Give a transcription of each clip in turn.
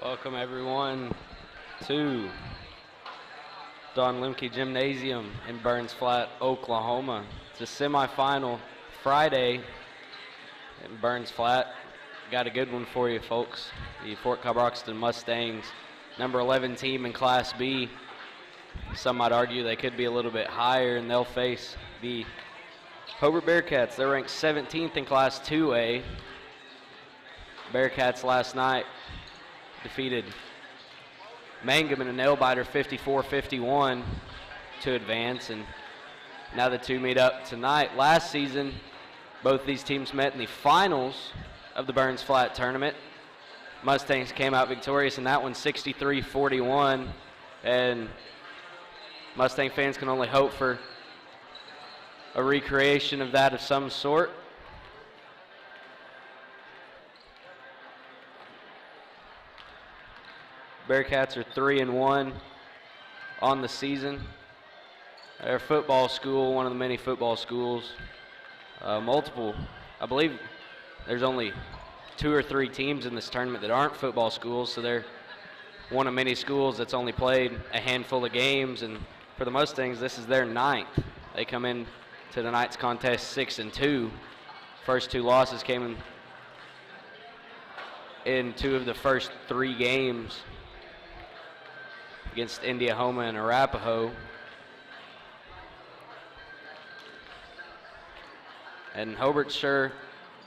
Welcome everyone to Don Lemke Gymnasium in Burns Flat, Oklahoma. It's a semifinal Friday in Burns Flat. Got a good one for you folks. The Fort Cobb Broxton Mustangs, number 11 team in Class B. Some might argue they could be a little bit higher, and they'll face the Hobart Bearcats. They're ranked 17th in Class 2A. Bearcats last night defeated Mangum in a nail-biter 54-51 to advance, and now the two meet up tonight. Last season, both these teams met in the finals of the Burns Flat tournament. Mustangs came out victorious in that one, 63-41, and Mustang fans can only hope for a recreation of that of some sort. Bearcats are 3-1 on the season. They're a football school, one of the many football schools. Multiple, I believe there's only 2 or 3 teams in this tournament that aren't football schools, so they're one of many schools that's only played a handful of games, and for the Mustangs, this is their 9th. They come in to tonight's contest 6-2. First 2 losses came in 2 of the first 3 games against Indiahoma and Arapahoe. And Hobart's sure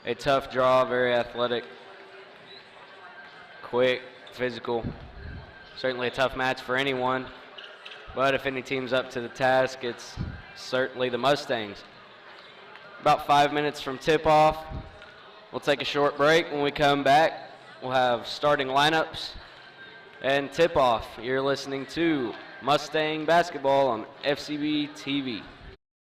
a tough draw, very athletic, quick, physical. Certainly a tough match for anyone, but if any team's up to the task, it's certainly the Mustangs. About 5 minutes from tip-off. We'll take a short break. When we come back, we'll have starting lineups and tip-off. You're listening to Mustang Basketball on FCB TV.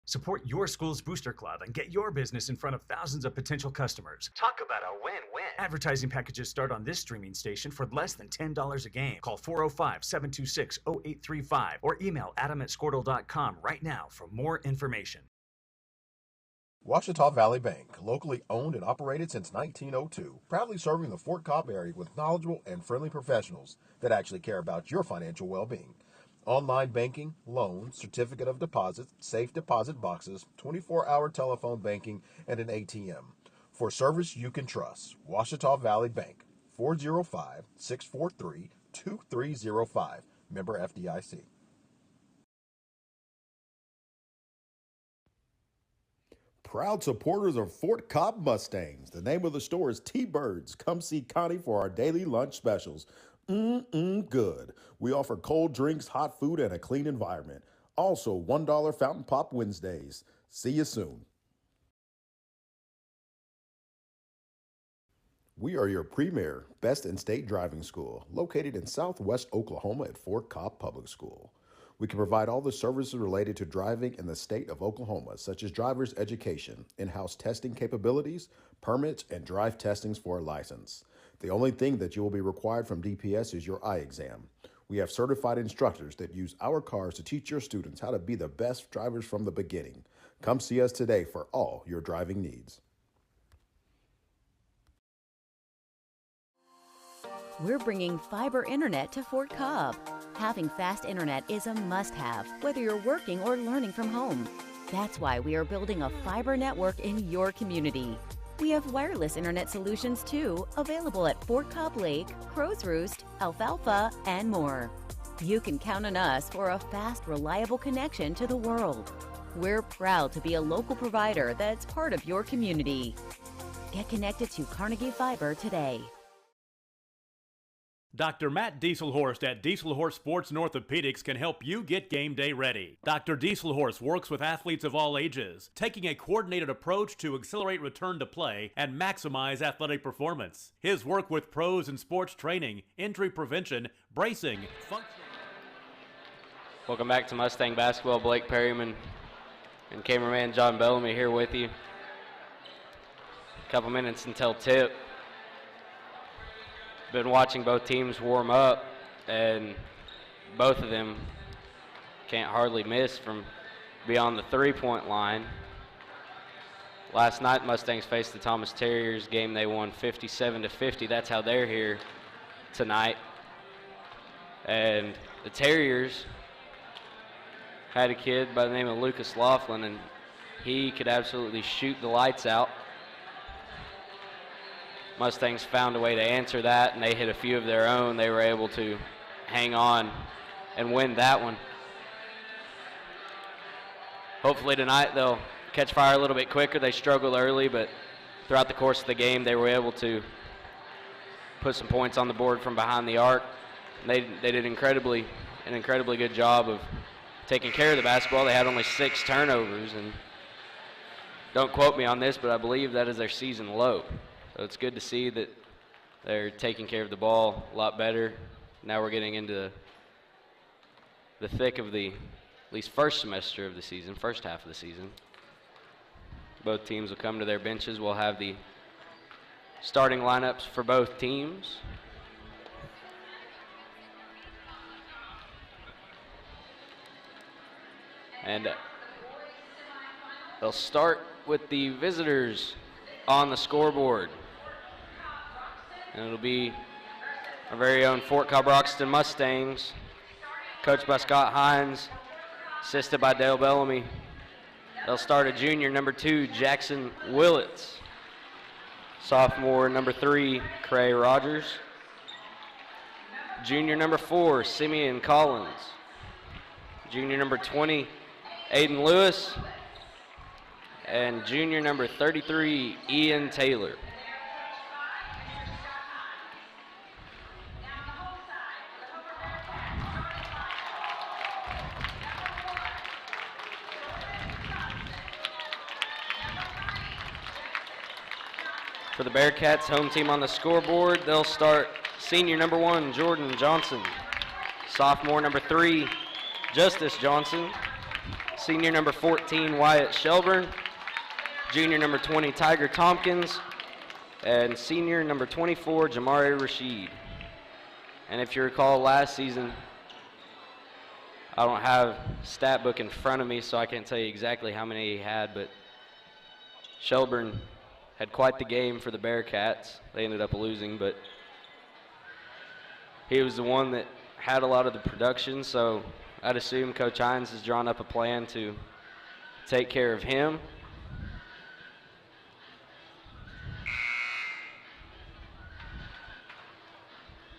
Support your school's booster club and get your business in front of thousands of potential customers. Talk about a win-win. Advertising packages start on this streaming station for less than $10 a game. Call 405-726-0835 or email adam@squirtle.com right now for more information. Ouachita Valley Bank, locally owned and operated since 1902, proudly serving the Fort Cobb area with knowledgeable and friendly professionals that actually care about your financial well-being. Online banking, loans, certificate of deposit, safe deposit boxes, 24-hour telephone banking, and an ATM. For service you can trust, Ouachita Valley Bank, 405-643-2305, member FDIC. Proud supporters of Fort Cobb Mustangs. The name of the store is T-Birds. Come see Connie for our daily lunch specials. Good. We offer cold drinks, hot food, and a clean environment. Also, $1 Fountain Pop Wednesdays. See you soon. We are your premier, best in state driving school, located in Southwest Oklahoma at Fort Cobb Public School. We can provide all the services related to driving in the state of Oklahoma, such as driver's education, in-house testing capabilities, permits, and drive testings for a license. The only thing that you will be required from DPS is your eye exam. We have certified instructors that use our cars to teach your students how to be the best drivers from the beginning. Come see us today for all your driving needs. We're bringing fiber internet to Fort Cobb. Having fast internet is a must-have, whether you're working or learning from home. That's why we are building a fiber network in your community. We have wireless internet solutions too, available at Fort Cobb Lake, Crow's Roost, Alfalfa, and more. You can count on us for a fast, reliable connection to the world. We're proud to be a local provider that's part of your community. Get connected to Carnegie Fiber today. Dr. Matt Dieselhorst at Dieselhorst Sports and Orthopedics can help you get game day ready. Dr. Dieselhorst works with athletes of all ages, taking a coordinated approach to accelerate return to play and maximize athletic performance. His work with pros in sports training, injury prevention, bracing, Welcome back to Mustang Basketball. Blake Perryman and cameraman John Bellamy here with you. A couple minutes until tip. Been watching both teams warm up, and both of them can't hardly miss from beyond the three-point line. Last night, Mustangs faced the Thomas Terriers. Game they won 57-50. That's how they're here tonight. And the Terriers had a kid by the name of Lucas Laughlin, and he could absolutely shoot the lights out. Mustangs found a way to answer that, and they hit a few of their own. They were able to hang on and win that one. Hopefully tonight they'll catch fire a little bit quicker. They struggled early, but throughout the course of the game they were able to put some points on the board from behind the arc. They did an incredibly good job of taking care of the basketball. They had only 6 turnovers, and don't quote me on this, but I believe that is their season low. So it's good to see that they're taking care of the ball a lot better. Now we're getting into the thick of the at least first semester of the season, first half of the season. Both teams will come to their benches. We'll have the starting lineups for both teams. And they'll start with the visitors on the scoreboard. And it'll be our very own Fort Cobb Broxton Mustangs, coached by Scott Hines, assisted by Dale Bellamy. They'll start at junior number 2, Jackson Willits. Sophomore number 3, Cray Rogers. Junior number 4, Simeon Collins. Junior number 20, Aiden Lewis. And junior number 33, Ian Taylor. For the Bearcats, home team on the scoreboard, they'll start senior number 1, Jordan Johnson. Sophomore number 3, Justice Johnson. Senior number 14, Wyatt Shelburne. Junior number 20, Tiger Tompkins. And senior number 24, Jamari Rashid. And if you recall last season, I don't have stat book in front of me, so I can't tell you exactly how many he had, but Shelburne had quite the game for the Bearcats. They ended up losing, but he was the one that had a lot of the production, so I'd assume Coach Hines has drawn up a plan to take care of him.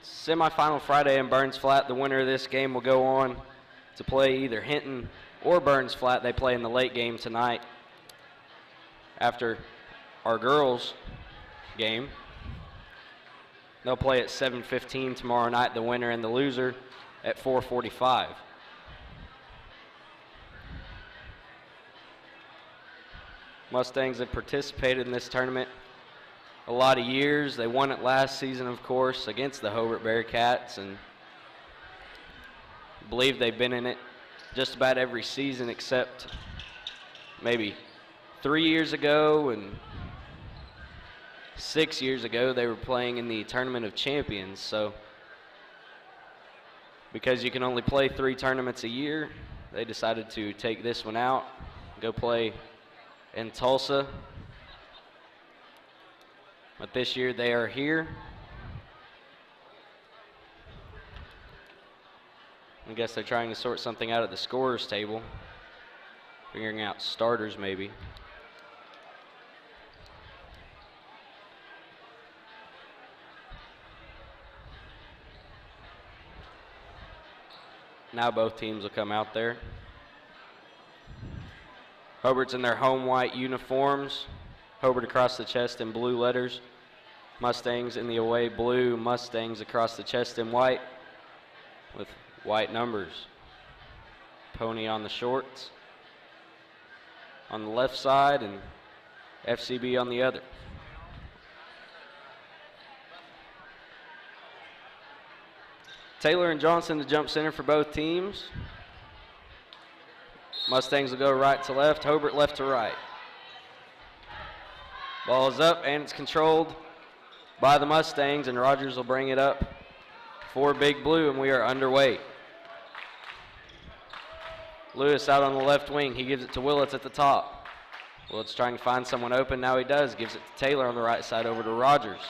Semifinal Friday in Burns Flat. The winner of this game will go on to play either Hinton or Burns Flat. They play in the late game tonight after our girls game. They'll play at 7:15 tomorrow night, the winner and the loser at 4:45. Mustangs have participated in this tournament a lot of years. They won it last season, of course, against the Hobart Bearcats, and I believe they've been in it just about every season except maybe 3 years ago and 6 years ago they were playing in the Tournament of Champions. So because you can only play 3 tournaments a year, they decided to take this one out, go play in Tulsa. But this year they are here. I guess they're trying to sort something out at the scorers table, figuring out starters maybe. Now both teams will come out there. Hobart's in their home white uniforms. Hobart across the chest in blue letters. Mustangs in the away blue. Mustangs across the chest in white with white numbers. Pony on the shorts on the left side and FCB on the other. Taylor and Johnson, the jump center for both teams. Mustangs will go right to left, Hobart left to right. Ball is up and it's controlled by the Mustangs, and Rogers will bring it up for Big Blue, and we are underway. Lewis out on the left wing. He gives it to Willits at the top. Willits trying to find someone open. Now he does. Gives it to Taylor on the right side over to Rogers.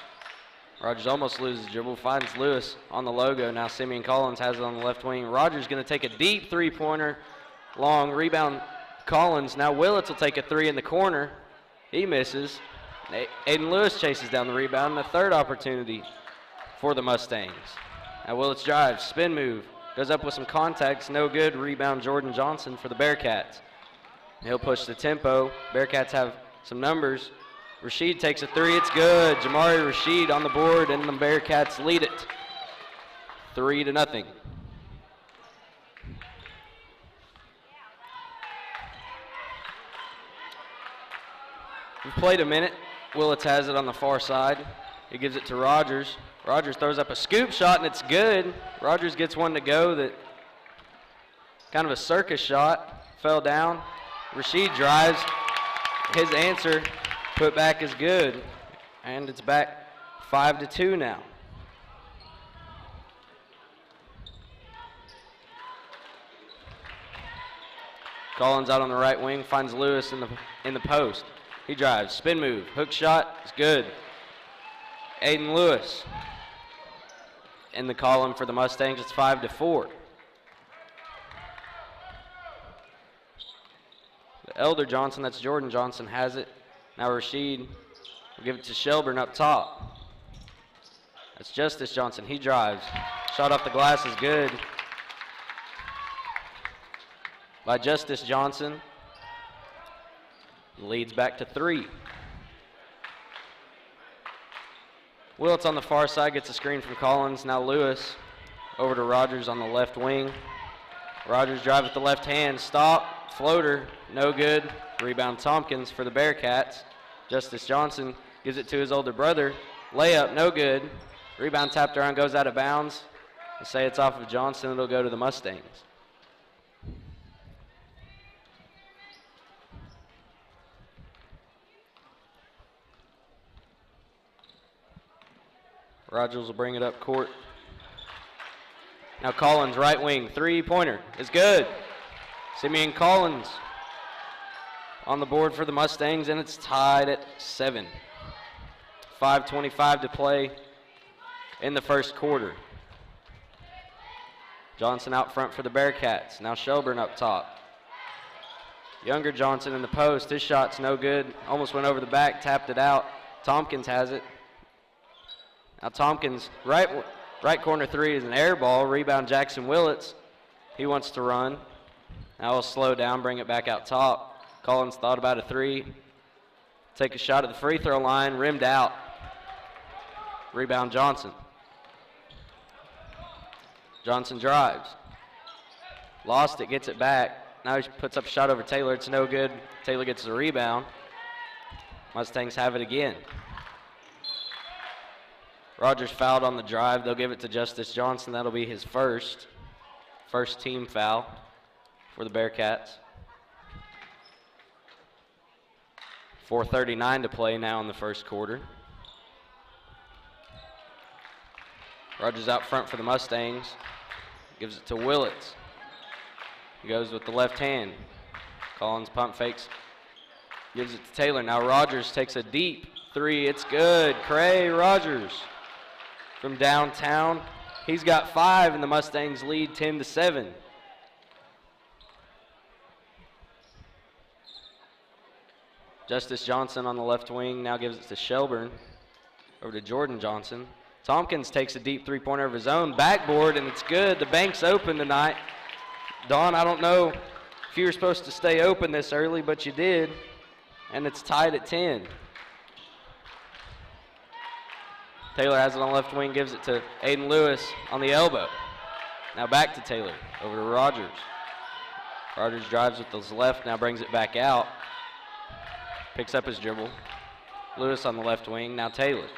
Rogers almost loses the dribble, finds Lewis on the logo. Now Simeon Collins has it on the left wing. Rogers going to take a deep three-pointer, long rebound Collins. Now Willits will take a three in the corner. He misses. Aiden Lewis chases down the rebound, and a third opportunity for the Mustangs. Now Willits drives, spin move, goes up with some contacts, no good. Rebound Jordan Johnson for the Bearcats. He'll push the tempo. Bearcats have some numbers. Rashid takes a three, it's good. Jamari Rashid on the board, and the Bearcats lead it 3-0. We've played a minute. Willits has it on the far side. He gives it to Rogers. Rogers throws up a scoop shot, and it's good. Rogers gets one to go that kind of a circus shot. Fell down. Rashid drives. His answer put back is good. And it's back 5-2 now. Collins out on the right wing, finds Lewis in the post. He drives, spin move, hook shot, it's good. Aiden Lewis in the column for the Mustangs, it's 5-4. The Elder Johnson, that's Jordan Johnson, has it. Now Rashid will give it to Shelburne up top. That's Justice Johnson, he drives. Shot off the glass is good by Justice Johnson. Leads back to 3. Willits on the far side gets a screen from Collins. Now Lewis over to Rogers on the left wing. Rogers drive with the left hand. Stop. Floater. No good. Rebound Tompkins for the Bearcats. Justice Johnson gives it to his older brother. Layup. No good. Rebound tapped around. Goes out of bounds. They say it's off of Johnson. It'll go to the Mustangs. Rogers will bring it up court. Now Collins, right wing, three-pointer is good. Simeon Collins on the board for the Mustangs, and it's tied at 7. 5:25 to play in the first quarter. Johnson out front for the Bearcats. Now Shelburne up top. Younger Johnson in the post. His shot's no good. Almost went over the back, tapped it out. Tompkins has it. Now Tompkins, right corner three is an air ball. Rebound Jackson Willits. He wants to run. Now he'll slow down, bring it back out top. Collins thought about a three. Take a shot at the free throw line, rimmed out. Rebound Johnson. Johnson drives. Lost it, gets it back. Now he puts up a shot over Taylor. It's no good. Taylor gets the rebound. Mustangs have it again. Rogers fouled on the drive. They'll give it to Justice Johnson. That'll be his first team foul for the Bearcats. 4:39 to play now in the first quarter. Rogers out front for the Mustangs. Gives it to Willits. He goes with the left hand. Collins pump fakes. Gives it to Taylor. Now Rogers takes a deep three. It's good. Cray Rogers from downtown. He's got 5, and the Mustangs lead 10-7. Justice Johnson on the left wing now gives it to Shelburne. Over to Jordan Johnson. Tompkins takes a deep three-pointer of his own. Backboard, and it's good. The bank's open tonight. Don, I don't know if you were supposed to stay open this early, but you did. And it's tied at 10. Taylor has it on the left wing, gives it to Aiden Lewis on the elbow. Now back to Taylor, over to Rogers. Rogers drives with his left, now brings it back out. Picks up his dribble. Lewis on the left wing, now Taylor.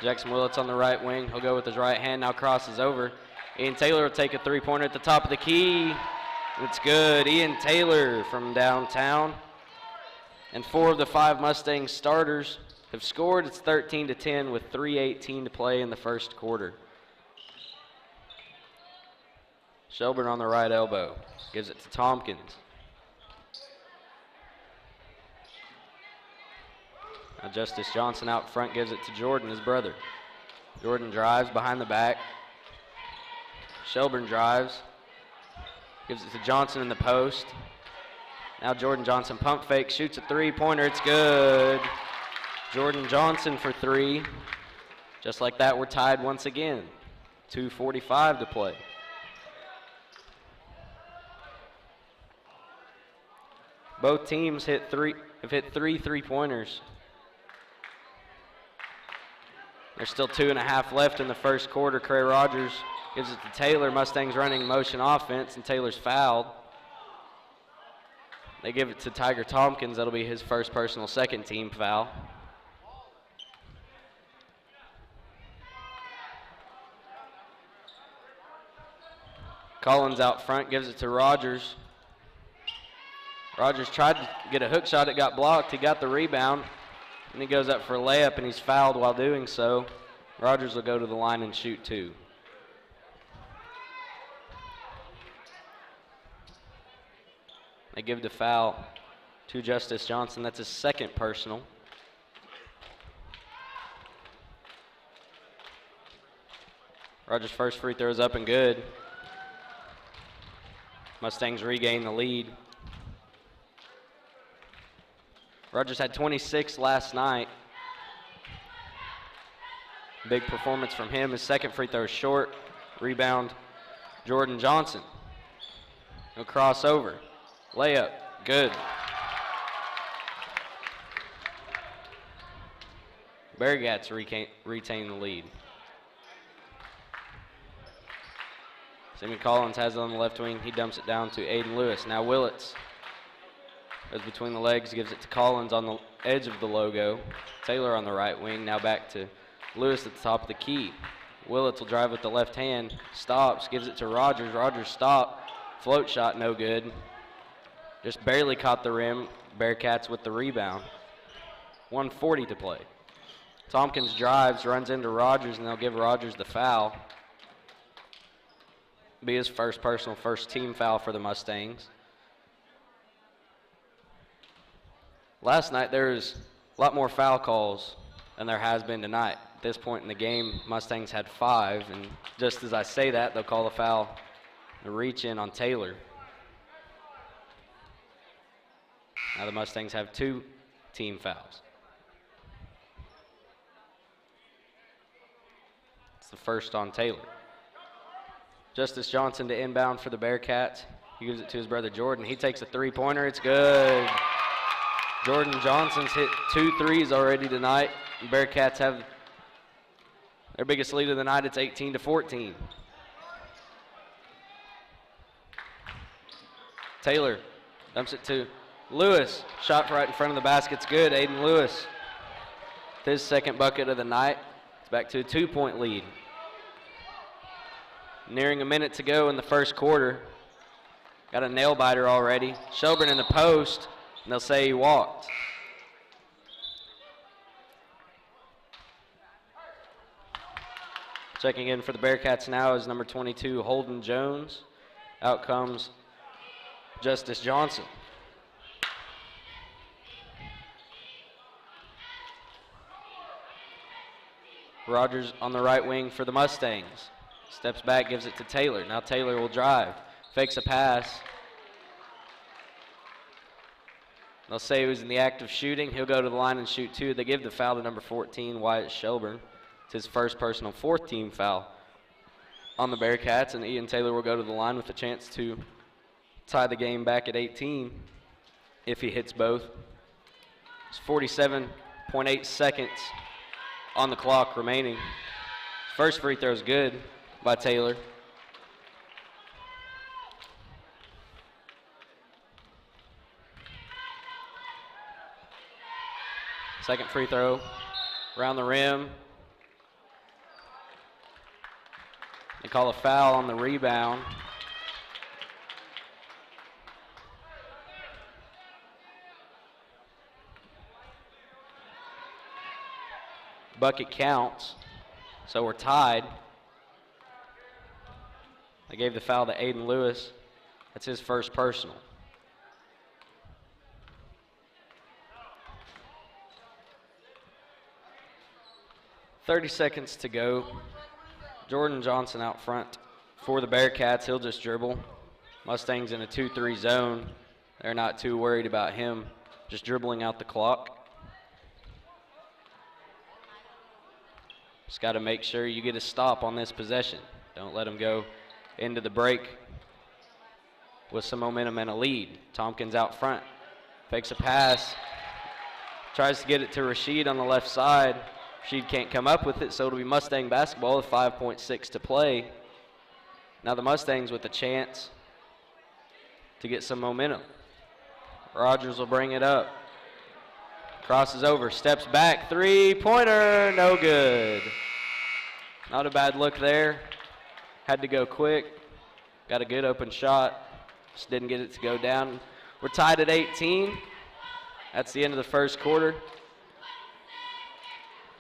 Jackson Willits on the right wing. He'll go with his right hand, now crosses over. Ian Taylor will take a three-pointer at the top of the key. It's good. Ian Taylor from downtown. And 4 of the 5 Mustangs starters have scored. It's 13-10 with 3:18 to play in the first quarter. Shelburne on the right elbow. Gives it to Tompkins. Now Justice Johnson out front gives it to Jordan, his brother. Jordan drives behind the back. Shelburne drives. Gives it to Johnson in the post. Now Jordan Johnson pump fake, shoots a three-pointer. It's good. Jordan Johnson for three. Just like that, we're tied once again. 2:45 to play. Both teams have hit three three-pointers. There's still 2.5 left in the first quarter. Cray Rogers gives it to Taylor. Mustangs running motion offense, and Taylor's fouled. They give it to Tiger Tompkins. That'll be his first personal second team foul. Collins out front gives it to Rogers. Rogers tried to get a hook shot. It got blocked. He got the rebound. And he goes up for a layup, and he's fouled while doing so. Rogers will go to the line and shoot two. They give the foul to Justice Johnson. That's his second personal. Rogers' first free throw is up and good. Mustangs regain the lead. Rogers had 26 last night. Big performance from him. His second free throw is short. Rebound, Jordan Johnson. He'll cross over. Layup, good. Bearcats retain the lead. Sammy Collins has it on the left wing. He dumps it down to Aiden Lewis. Now Willits goes between the legs, gives it to Collins on the edge of the logo. Taylor on the right wing. Now back to Lewis at the top of the key. Willits will drive with the left hand. Stops, gives it to Rogers. Rogers stop. Float shot, no good. Just barely caught the rim. Bearcats with the rebound. 1:40 to play. Tompkins drives, runs into Rogers, and they'll give Rogers the foul. Be his first personal, first team foul for the Mustangs. Last night there was a lot more foul calls than there has been tonight. At this point in the game, Mustangs had 5, and just as I say that, they'll call the foul, the reach in on Taylor. Now the Mustangs have 2 team fouls. It's the first on Taylor. Justice Johnson to inbound for the Bearcats. He gives it to his brother Jordan. He takes a three-pointer. It's good. Jordan Johnson's hit 2 threes already tonight. The Bearcats have their biggest lead of the night. It's 18-14. Taylor dumps it to Lewis. Shot right in front of the basket's good. Aiden Lewis, his second bucket of the night. It's back to a 2-point lead. Nearing a minute to go in the first quarter. Got a nail biter already. Shelburne in the post, and they'll say he walked. Checking in for the Bearcats now is number 22, Holden Jones. Out comes Justice Johnson. Rogers on the right wing for the Mustangs. Steps back, gives it to Taylor. Now Taylor will drive. Fakes a pass. They'll say he was in the act of shooting. He'll go to the line and shoot 2. They give the foul to number 14, Wyatt Shelburne. It's his first personal 4th team foul on the Bearcats, and Ian Taylor will go to the line with a chance to tie the game back at 18 if he hits both. It's 47.8 seconds on the clock remaining. First free throw is good by Taylor. Second free throw around the rim. They call a foul on the rebound. Bucket counts, so we're tied. They gave the foul to Aiden Lewis. That's his first personal. 30 seconds to go. Jordan Johnson out front for the Bearcats. He'll just dribble. Mustangs in a 2-3 zone. They're not too worried about him just dribbling out the clock. Just got to make sure you get a stop on this possession. Don't let him go into the break with some momentum and a lead. Tompkins out front. Fakes a pass. Tries to get it to Rashid on the left side. Rashid can't come up with it, so it'll be Mustang basketball with 5.6 to play. Now the Mustangs with a chance to get some momentum. Rogers will bring it up. Crosses over, steps back, three-pointer, no good. Not a bad look there. Had to go quick. Got a good open shot. Just didn't get it to go down. We're tied at 18. That's the end of the first quarter.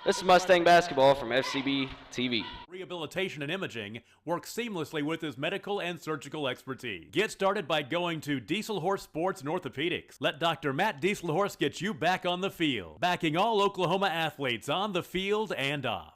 This is Mustang basketball from FCB TV. Rehabilitation and Imaging works seamlessly with his medical and surgical expertise. Get started by going to Diesel Horse Sports and Orthopedics. Let Dr. Matt Dieselhorse get you back on the field, backing all Oklahoma athletes on the field and off.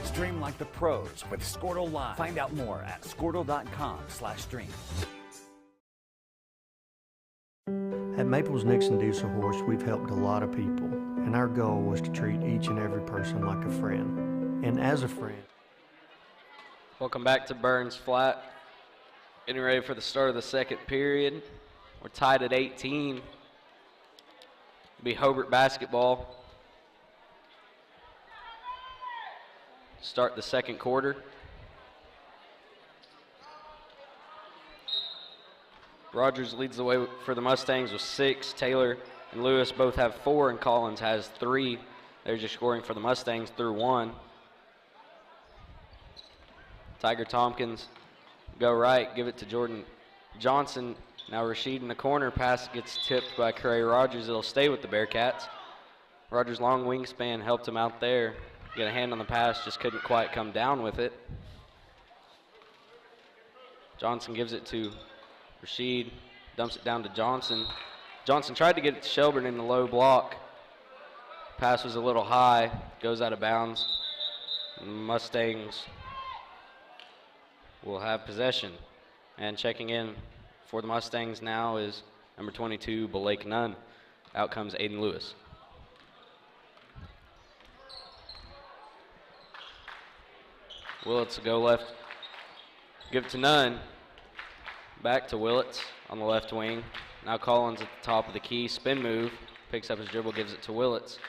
Stream like the pros with Squirtle Live. Find out more at squirtle.com/stream. At Maples Nixon Diesel Horse, we've helped a lot of people, and our goal was to treat each and every person like a friend. And as a friend. Welcome back to Burns Flat. Getting ready for the start of the second period. We're tied at 18. It'll be Hobart basketball. Start the second quarter. Rogers leads the way for the Mustangs with 6. Taylor and Lewis both have 4, and Collins has 3. They're just scoring for the Mustangs through 1. Tiger Tompkins go right, give it to Jordan Johnson. Now Rashid in the corner. Pass gets tipped by Curry Rogers. It'll stay with the Bearcats. Rogers' long wingspan helped him out there. Get a hand on the pass, just couldn't quite come down with it. Johnson gives it to Rashid, dumps it down to Johnson. Johnson tried to get it to Shelburne in the low block. Pass was a little high, goes out of bounds. Mustangs will have possession. And checking in for the Mustangs now is number 22, Blake Nunn. Out comes Aiden Lewis. Willits will go left, give it to Nunn. Back to Willits on the left wing. Now Collins at the top of the key, spin move, picks up his dribble, gives it to Willits.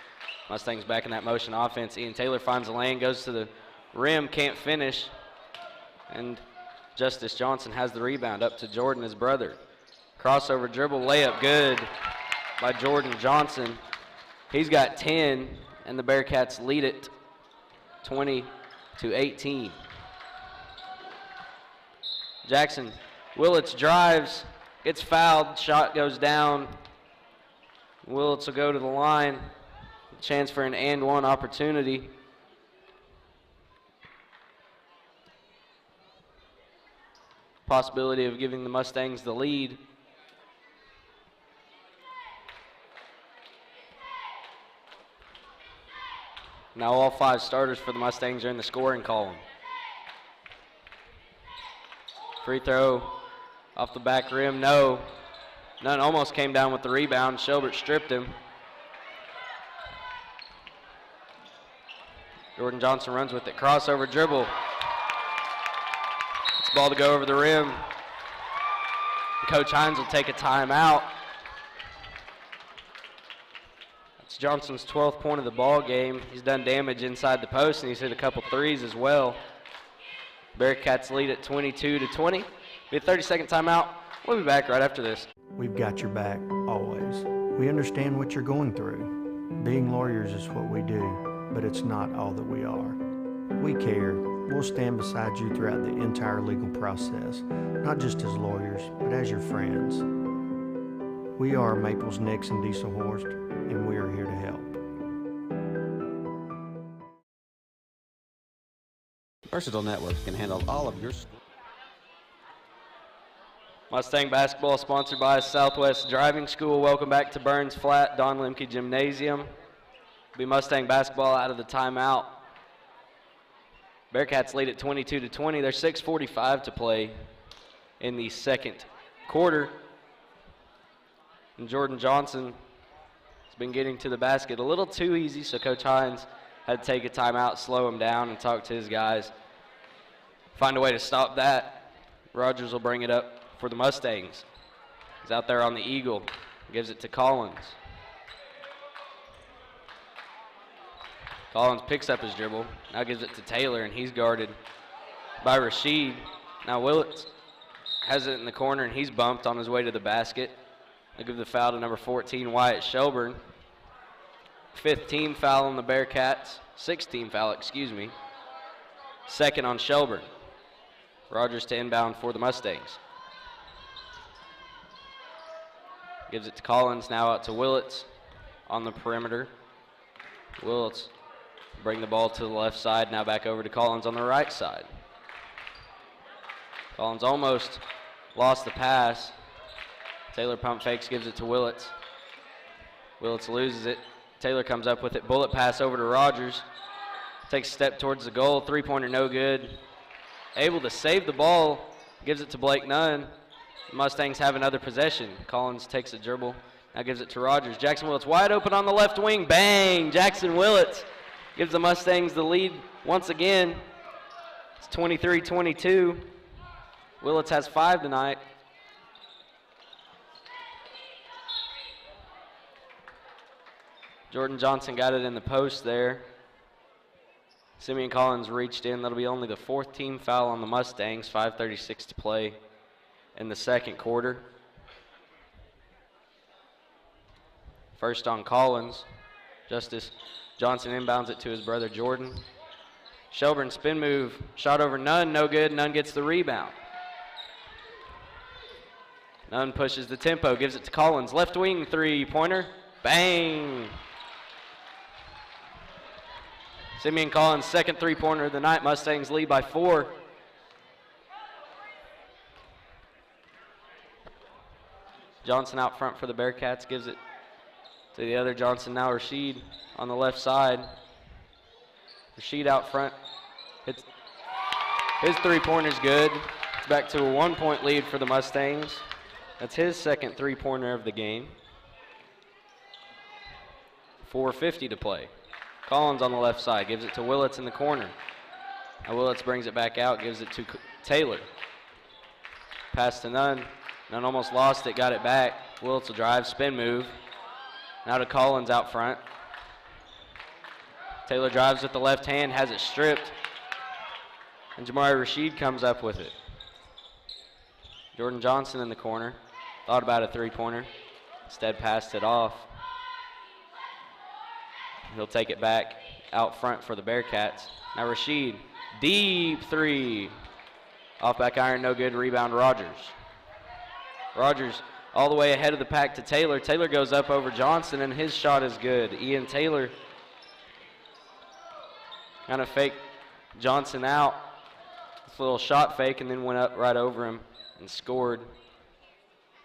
Mustangs back in that motion offense. Ian Taylor finds a lane, goes to the rim, can't finish. And Justice Johnson has the rebound up to Jordan, his brother. Crossover dribble, layup good by Jordan Johnson. He's got 10, and the Bearcats lead it 20-18. Jackson Willits drives, gets fouled, shot goes down. Willits will go to the line. Chance for an and one opportunity. Possibility of giving the Mustangs the lead. Now all 5 starters for the Mustangs are in the scoring column. Free throw off the back rim, no. Nunn almost came down with the rebound. Shelbert stripped him. Jordan Johnson runs with it. Crossover dribble. It's ball to go over the rim. Coach Hines will take a timeout. That's Johnson's 12th point of the ball game. He's done damage inside the post, and he's hit a couple threes as well. Bearcats lead at 22-20. Be a 30-second timeout. We'll be back right after this. We've got your back, always. We understand what you're going through. Being lawyers is what we do, but it's not all that we are. We care, We'll stand beside you throughout the entire legal process, not just as lawyers, but as your friends. We are Maples, Nixon, Diesel Horst, and we are here to help. Versatile Networks can handle all of your Mustang basketball sponsored by Southwest Driving School. Welcome back to Burns Flat, Don Lemke Gymnasium. It'll be Mustang basketball out of the timeout. Bearcats lead at 22-20. There's 6:45 to play in the second quarter. And Jordan Johnson has been getting to the basket a little too easy, so Coach Hines had to take a timeout, slow him down, and talk to his guys. Find a way to stop that. Rogers will bring it up for the Mustangs. He's out there on the Eagle. Gives it to Collins. Collins picks up his dribble. Now gives it to Taylor, and he's guarded by Rasheed. Now Willits has it in the corner, and he's bumped on his way to the basket. They'll give the foul to number 14, Wyatt Shelburne. 5th team foul on the Bearcats. 6th team foul, excuse me. Second on Shelburne. Rogers to inbound for the Mustangs. Gives it to Collins, now out to Willits on the perimeter. Willits bring the ball to the left side, now back over to Collins on the right side. Collins almost lost the pass. Taylor pump fakes, gives it to Willits. Willits loses it. Taylor comes up with it. Bullet pass over to Rogers. Takes a step towards the goal. Three-pointer no good. Able to save the ball. Gives it to Blake Nunn. The Mustangs have another possession. Collins takes a dribble. Now gives it to Rogers. Jackson Willits wide open on the left wing. Bang! Jackson Willits gives the Mustangs the lead once again. It's 23-22. Willits has 5 tonight. Jordan Johnson got it in the post there. Simeon Collins reached in. That'll be only the 4th team foul on the Mustangs. 5:36 to play in the second quarter. First on Collins. Justice Johnson inbounds it to his brother Jordan. Shelburne spin move. Shot over Nunn. No good. Nunn gets the rebound. Nunn pushes the tempo. Gives it to Collins. Left wing three-pointer. Bang! Simeon Collins' second three-pointer of the night. Mustangs lead by 4. Johnson out front for the Bearcats. Gives it to the other Johnson. Now Rasheed on the left side. Rasheed out front. His three-pointer's good. It's back to a 1-point lead for the Mustangs. That's his second three-pointer of the game. 4:50 to play. Collins on the left side, gives it to Willits in the corner. Now Willits brings it back out, gives it to Taylor. Pass to Nunn. Nunn almost lost it, got it back. Willits will drive, spin move. Now to Collins out front. Taylor drives with the left hand, has it stripped. And Jamari Rasheed comes up with it. Jordan Johnson in the corner. Thought about a three-pointer. Instead passed it off. He'll take it back out front for the Bearcats. Now Rasheed, deep three. Off back iron, no good. Rebound Rogers. Rogers all the way ahead of the pack to Taylor. Taylor goes up over Johnson, and his shot is good. Ian Taylor kind of faked Johnson out. This little shot fake, and then went up right over him and scored.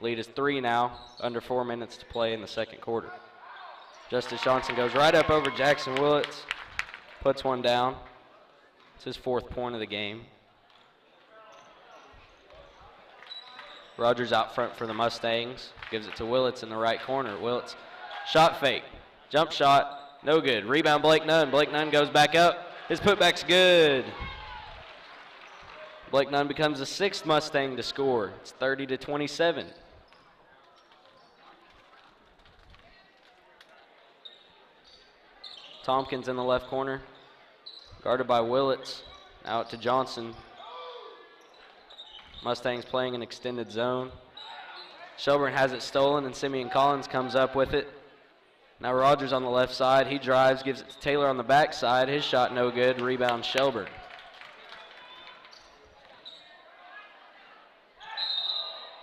Lead is 3 now, under 4 minutes to play in the second quarter. Justice Johnson goes right up over Jackson Willits, puts one down. It's his 4th point of the game. Rogers out front for the Mustangs, gives it to Willits in the right corner. Willits, shot fake, jump shot, no good. Rebound Blake Nunn. Blake Nunn goes back up. His putback's good. Blake Nunn becomes the 6th Mustang to score. It's 30-27. Tompkins in the left corner, guarded by Willits. Out to Johnson. Mustangs playing an extended zone. Shelburne has it stolen, and Simeon Collins comes up with it. Now Rogers on the left side. He drives, gives it to Taylor on the back side. His shot no good. Rebound Shelburne.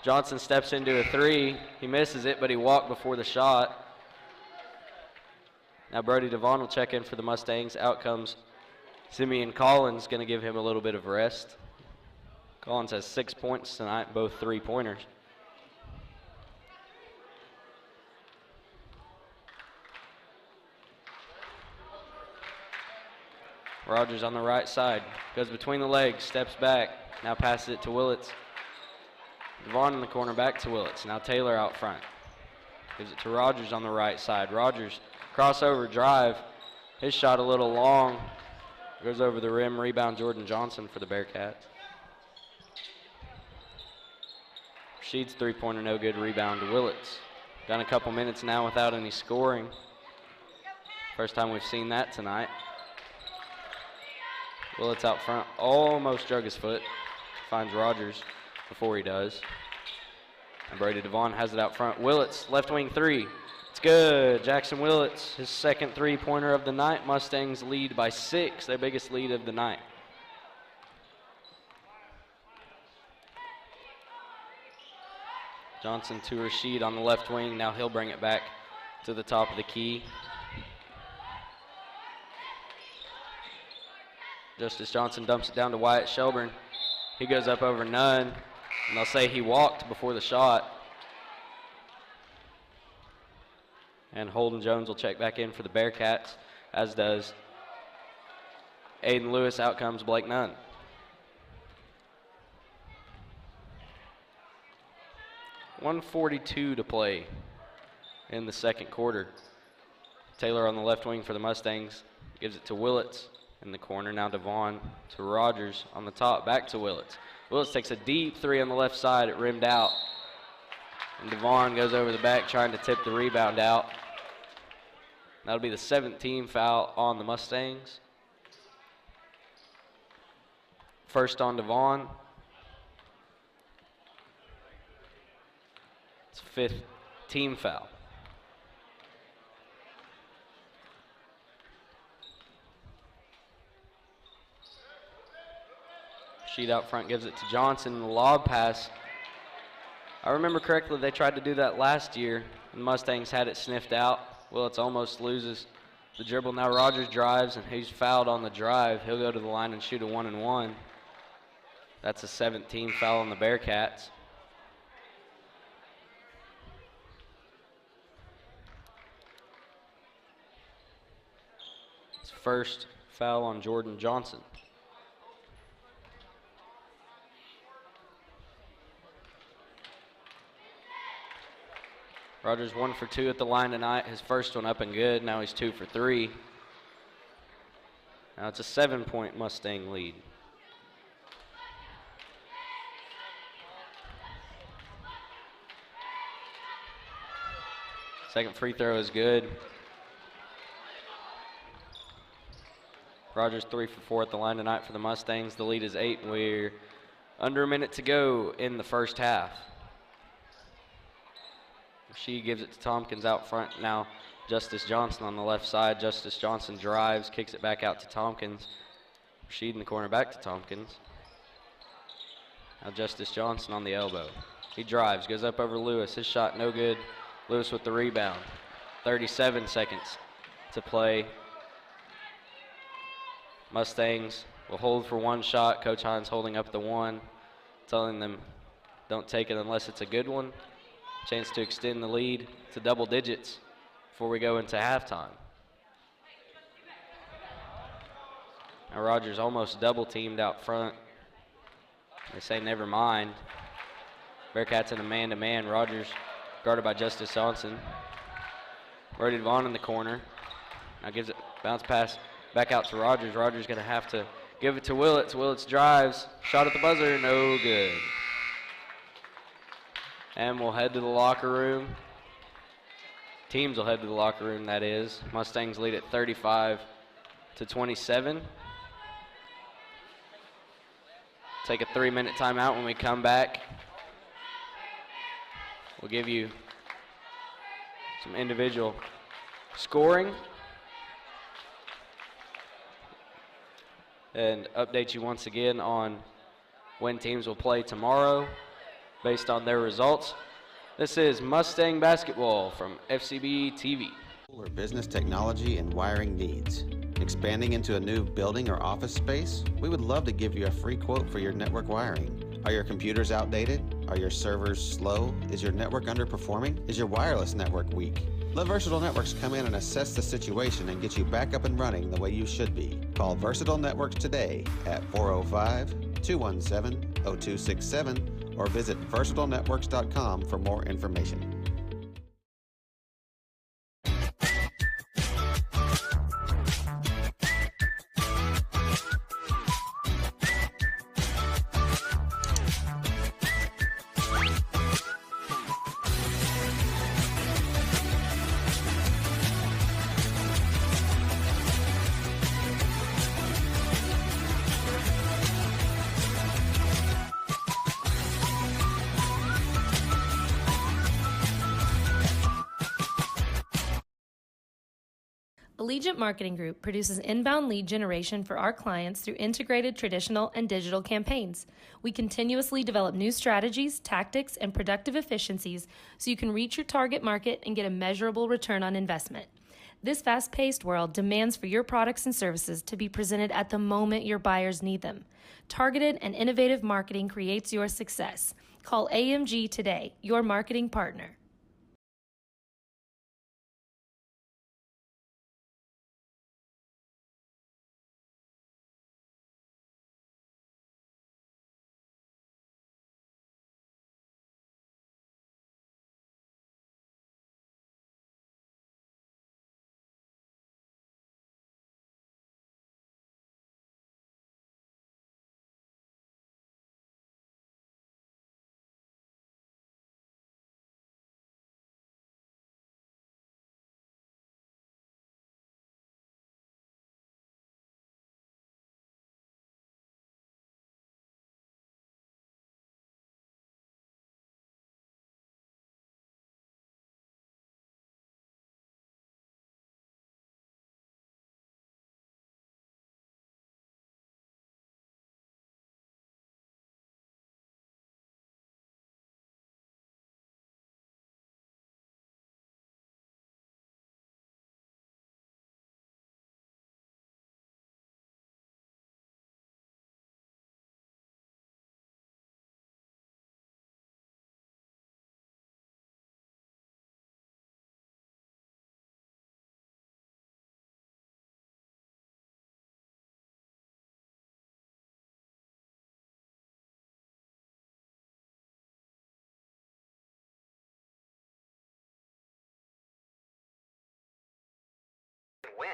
Johnson steps into a three. He misses it, but he walked before the shot. Now Brody Devon will check in for the Mustangs. Out comes Simeon Collins, going to give him a little bit of rest. Collins has 6 points tonight, both three-pointers. Rogers on the right side, goes between the legs, steps back, now passes it to Willits. Devon in the corner, back to Willits. Now Taylor out front. Gives it to Rogers on the right side. Rogers, crossover drive. His shot a little long. Goes over the rim, rebound Jordan Johnson for the Bearcats. Rasheed's three-pointer no good, rebound to Willits. Done a couple minutes now without any scoring. First time we've seen that tonight. Willits out front, almost drug his foot. Finds Rogers before he does. And Brady Devon has it out front. Willits, left wing three. It's good. Jackson Willits, his second three-pointer of the night. Mustangs lead by 6, their biggest lead of the night. Johnson to Rasheed on the left wing. Now he'll bring it back to the top of the key. Justice Johnson dumps it down to Wyatt Shelburne. He goes up over none, and they'll say he walked before the shot. And Holden Jones will check back in for the Bearcats, as does Aiden Lewis. Out comes Blake Nunn. .142 to play in the second quarter. Taylor on the left wing for the Mustangs gives it to Willits in the corner. Now Devon to Rogers on the top, back to Willits. Willits takes a deep three on the left side. It rimmed out. And Devon goes over the back trying to tip the rebound out. That'll be the 17th foul on the Mustangs. First on Devon. It's 5th team foul. Sheet out front gives it to Johnson. The lob pass. I remember correctly, they tried to do that last year, and the Mustangs had it sniffed out. Willits almost loses the dribble. Now Rogers drives, and he's fouled on the drive. He'll go to the line and shoot a 1-and-1. That's a 17th foul on the Bearcats. It's first foul on Jordan Johnson. Rogers 1 for 2 at the line tonight. His first one up and good. Now he's 2 for 3. Now it's a 7-point Mustang lead. Second free throw is good. Rogers 3 for 4 at the line tonight for the Mustangs. The lead is 8. We're under a minute to go in the first half. She gives it to Tompkins out front. Now Justice Johnson on the left side. Justice Johnson drives, kicks it back out to Tompkins. Rasheed in the corner, back to Tompkins. Now Justice Johnson on the elbow. He drives, goes up over Lewis. His shot no good. Lewis with the rebound. 37 seconds to play. Mustangs will hold for one shot. Coach Hines holding up the one, telling them don't take it unless it's a good one. Chance to extend the lead to double digits before we go into halftime. Now Rogers almost double teamed out front. They say never mind. Bearcats in a man-to-man. Rogers guarded by Justice Johnson. Brody Devon in the corner. Now gives it bounce pass back out to Rogers. Rogers going to have to give it to Willits. Willits drives. Shot at the buzzer. No good. And we'll head to the locker room. Teams will head to the locker room, that is. Mustangs lead at 35-27. Take a 3-minute timeout. When we come back, we'll give you some individual scoring and update you once again on when teams will play tomorrow based on their results. This is Mustang Basketball from FCB TV. Or business technology and wiring needs. Expanding into a new building or office space? We would love to give you a free quote for your network wiring. Are your computers outdated? Are your servers slow? Is your network underperforming? Is your wireless network weak? Let Versatile Networks come in and assess the situation and get you back up and running the way you should be. Call Versatile Networks today at 405-217-0267 or visit versatilenetworks.com for more information. Allegiant Marketing Group produces inbound lead generation for our clients through integrated traditional and digital campaigns. We continuously develop new strategies, tactics, and productive efficiencies so you can reach your target market and get a measurable return on investment. This fast-paced world demands for your products and services to be presented at the moment your buyers need them. Targeted and innovative marketing creates your success. Call AMG today, your marketing partner.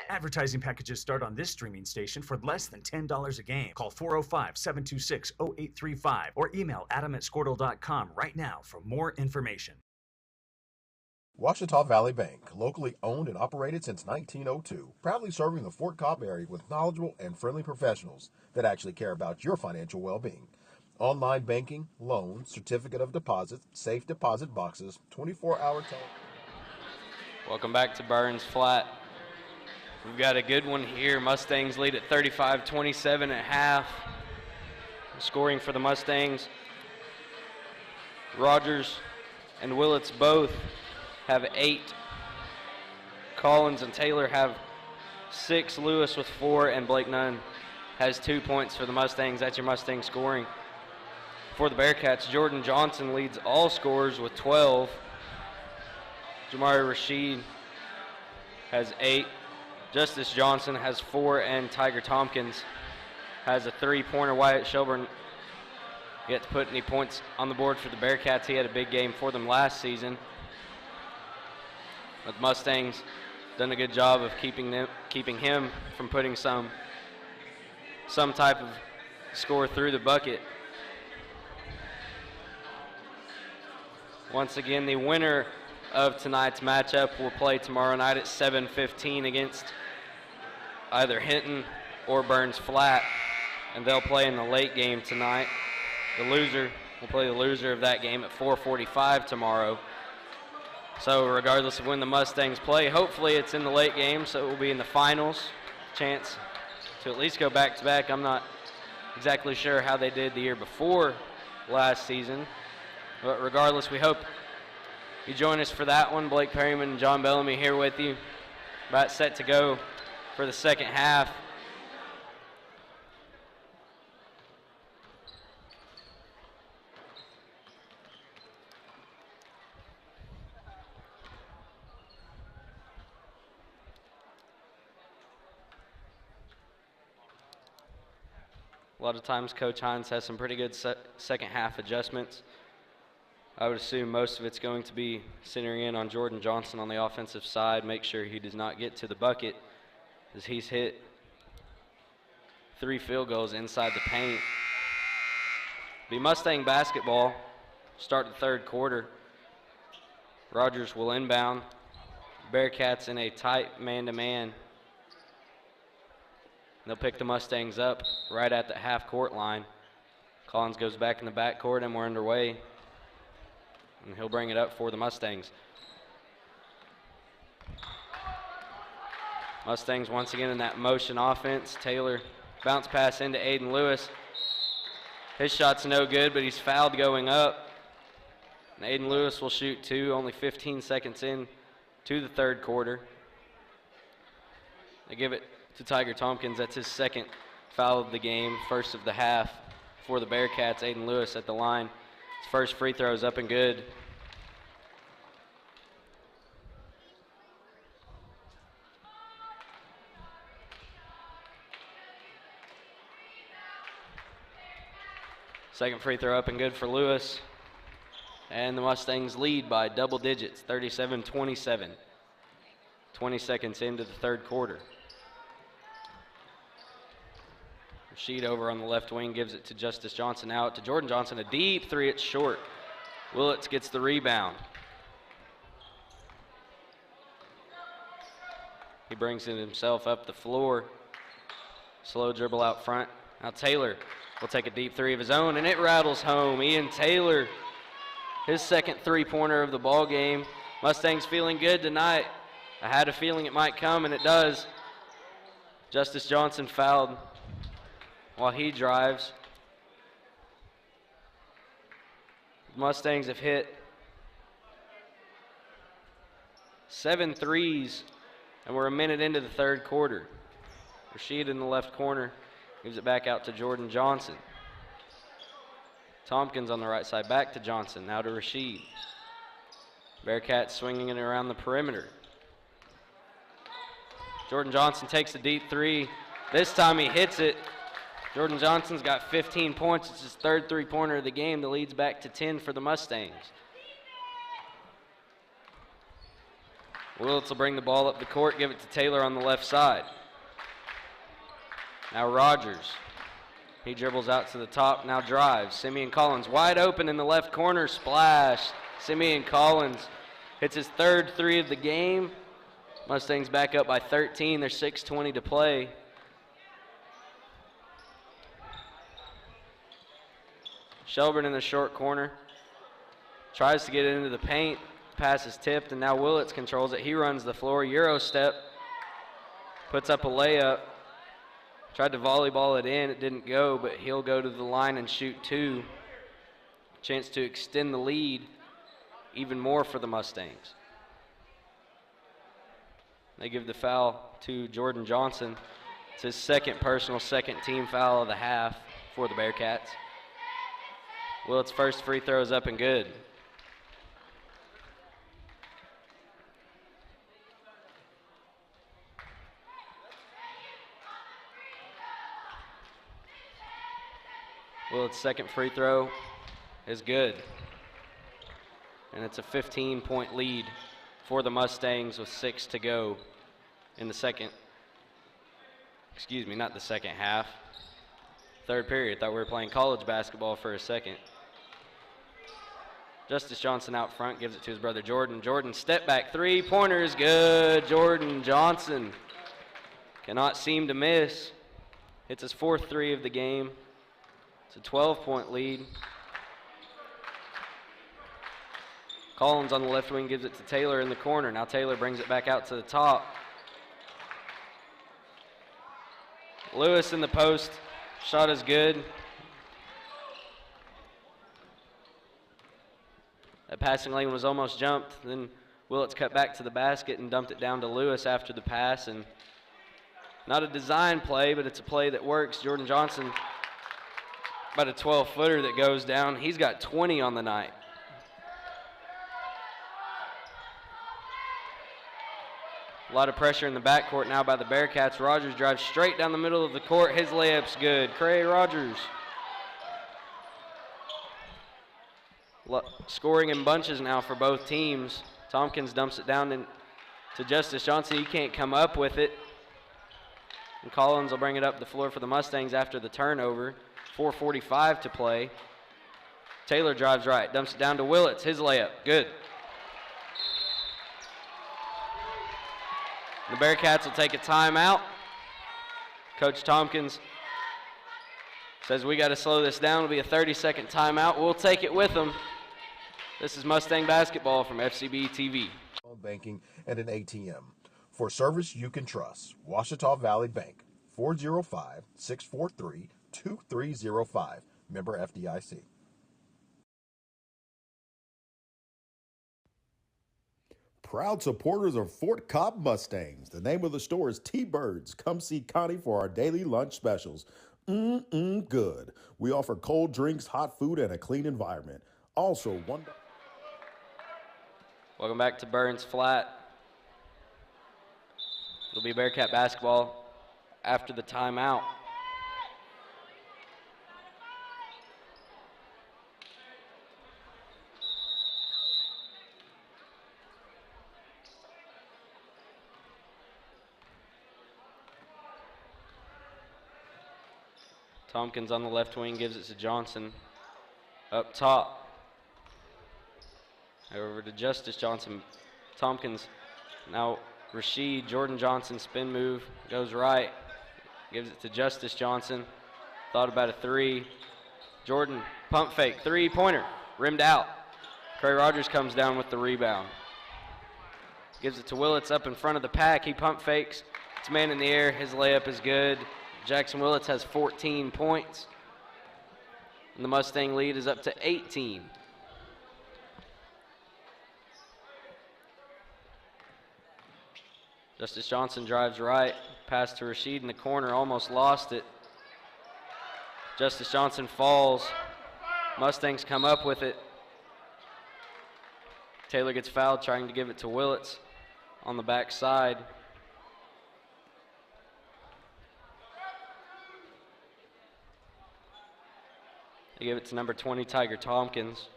Advertising packages start on this streaming station for less than $10 a game. Call 405-726-0835 or email adam@squirtle.com right now for more information. Ouachita Valley Bank, locally owned and operated since 1902, proudly serving the Fort Cobb area with knowledgeable and friendly professionals that actually care about your financial well-being. Online banking, loans, certificate of deposit, safe deposit boxes, 24-hour Welcome back to Burns Flat. We've got a good one here. Mustangs lead at 35-27 at half. Scoring for the Mustangs, Rogers and Willits both have 8. Collins and Taylor have 6. Lewis with 4, and Blake Nunn has 2 points for the Mustangs. That's your Mustang scoring. For the Bearcats, Jordan Johnson leads all scorers with 12. Jamari Rashid has 8. Justice Johnson has 4, and Tiger Tompkins has a 3-pointer. Wyatt Shelburne yet to put any points on the board for the Bearcats. He had a big game for them last season. But the Mustangs done a good job of keeping him from putting some type of score through the bucket. Once again, the winner of tonight's matchup will play tomorrow night at 7:15 against either Hinton or Burns Flat, and they'll play in the late game tonight. The loser will play the loser of that game at 4:45 tomorrow. So regardless of when the Mustangs play, hopefully it's in the late game, so it will be in the finals. Chance to at least go back-to-back. I'm not exactly sure how they did the year before last season. But regardless, we hope you join us for that one. Blake Perryman and John Bellamy here with you. About set to go for the second half. A lot of times Coach Hines has some pretty good second half adjustments. I would assume most of it's going to be centering in on Jordan Johnson on the offensive side. Make sure he does not get to the bucket, as he's hit 3 field goals inside the paint. Be Mustang basketball, start the third quarter. Rogers will inbound. Bearcats in a tight man-to-man. They'll pick the Mustangs up right at the half-court line. Collins goes back in the backcourt, and we're underway. And he'll bring it up for the Mustangs. Mustangs once again in that motion offense. Taylor bounce pass into Aiden Lewis. His shot's no good, but he's fouled going up. And Aiden Lewis will shoot 2, only 15 seconds in to the third quarter. They give it to Tiger Tompkins. That's his second foul of the game, first of the half for the Bearcats. Aiden Lewis at the line. His first free throw is up and good. Second free throw up and good for Lewis. And the Mustangs lead by double digits, 37-27. 20 seconds into the third quarter. Rashid over on the left wing gives it to Justice Johnson, out to Jordan Johnson. A deep three, it's short. Willits gets the rebound. He brings it himself up the floor. Slow dribble out front. Now Taylor will take a deep three of his own, and it rattles home. Ian Taylor, his second three-pointer of the ball game. Mustangs feeling good tonight. I had a feeling it might come, and it does. Justice Johnson fouled while he drives. The Mustangs have hit 7 threes, and we're a minute into the third quarter. Rashid in the left corner gives it back out to Jordan Johnson. Tompkins on the right side, back to Johnson, now to Rashid. Bearcats swinging it around the perimeter. Jordan Johnson takes a deep three. This time he hits it. Jordan Johnson's got 15 points. It's his third three-pointer of the game. The lead's back to 10 for the Mustangs. Willits will bring the ball up the court, give it to Taylor on the left side. Now Rogers. He dribbles out to the top, now drives. Simeon Collins wide open in the left corner, splash. Simeon Collins hits his third three of the game. Mustangs back up by 13. There's 6:20 to play. Shelburne in the short corner. Tries to get it into the paint. Pass is tipped, and now Willits controls it. He runs the floor. Euro step. Puts up a layup. Tried to volleyball it in. It didn't go, but he'll go to the line and shoot 2. Chance to extend the lead even more for the Mustangs. They give the foul to Jordan Johnson. It's his second personal, second team foul of the half for the Bearcats. Willits' first free throw is up and good. Willits' second free throw is good. And it's a 15-point lead for the Mustangs with 6 to go in the second. Excuse me, not the second half. Third period. Thought we were playing college basketball for a second. Justice Johnson out front, gives it to his brother Jordan. Jordan, step back three-pointer is good. Jordan Johnson cannot seem to miss. Hits his fourth three of the game. It's a 12-point lead. Collins on the left wing gives it to Taylor in the corner. Now Taylor brings it back out to the top. Lewis in the post. Shot is good. That passing lane was almost jumped. Then Willits cut back to the basket and dumped it down to Lewis after the pass. And not a design play, but it's a play that works. Jordan Johnson, about a 12-footer that goes down. He's got 20 on the night. A lot of pressure in the backcourt now by the Bearcats. Rogers drives straight down the middle of the court. His layup's good. Cray Rogers. Scoring in bunches now for both teams. Tompkins dumps it down to Justice Johnson. He can't come up with it. And Collins will bring it up the floor for the Mustangs after the turnover. 4:45 to play. Taylor drives right, dumps it down to Willits. His layup, good. The Bearcats will take a timeout. Coach Tompkins says we got to slow this down. It'll be a 30-second timeout. We'll take it with them. This is Mustang basketball from FCB TV. Banking and an ATM. For service you can trust, Ouachita Valley Bank, 405-643-2305. Member FDIC. Proud supporters of Fort Cobb Mustangs. The name of the store is T-Birds. Come see Connie for our daily lunch specials. Good. We offer cold drinks, hot food, and a clean environment. Also, Welcome back to Burns Flat. It'll be Bearcat basketball after the timeout. Tompkins on the left wing gives it to Johnson. Up top. Over to Justice Johnson. Tompkins now Rashid. Jordan Johnson spin move. Goes right. Gives it to Justice Johnson. Thought about a three. Jordan pump fake. Three-pointer. Rimmed out. Cray Rogers comes down with the rebound. Gives it to Willits up in front of the pack. He pump fakes. It's man in the air. His layup is good. Jackson Willits has 14 points. And the Mustang lead is up to 18. Justice Johnson drives right. Pass to Rashid in the corner. Almost lost it. Justice Johnson falls. Mustangs come up with it. Taylor gets fouled trying to give it to Willits on the backside. They give it to number 20, Tiger Tompkins.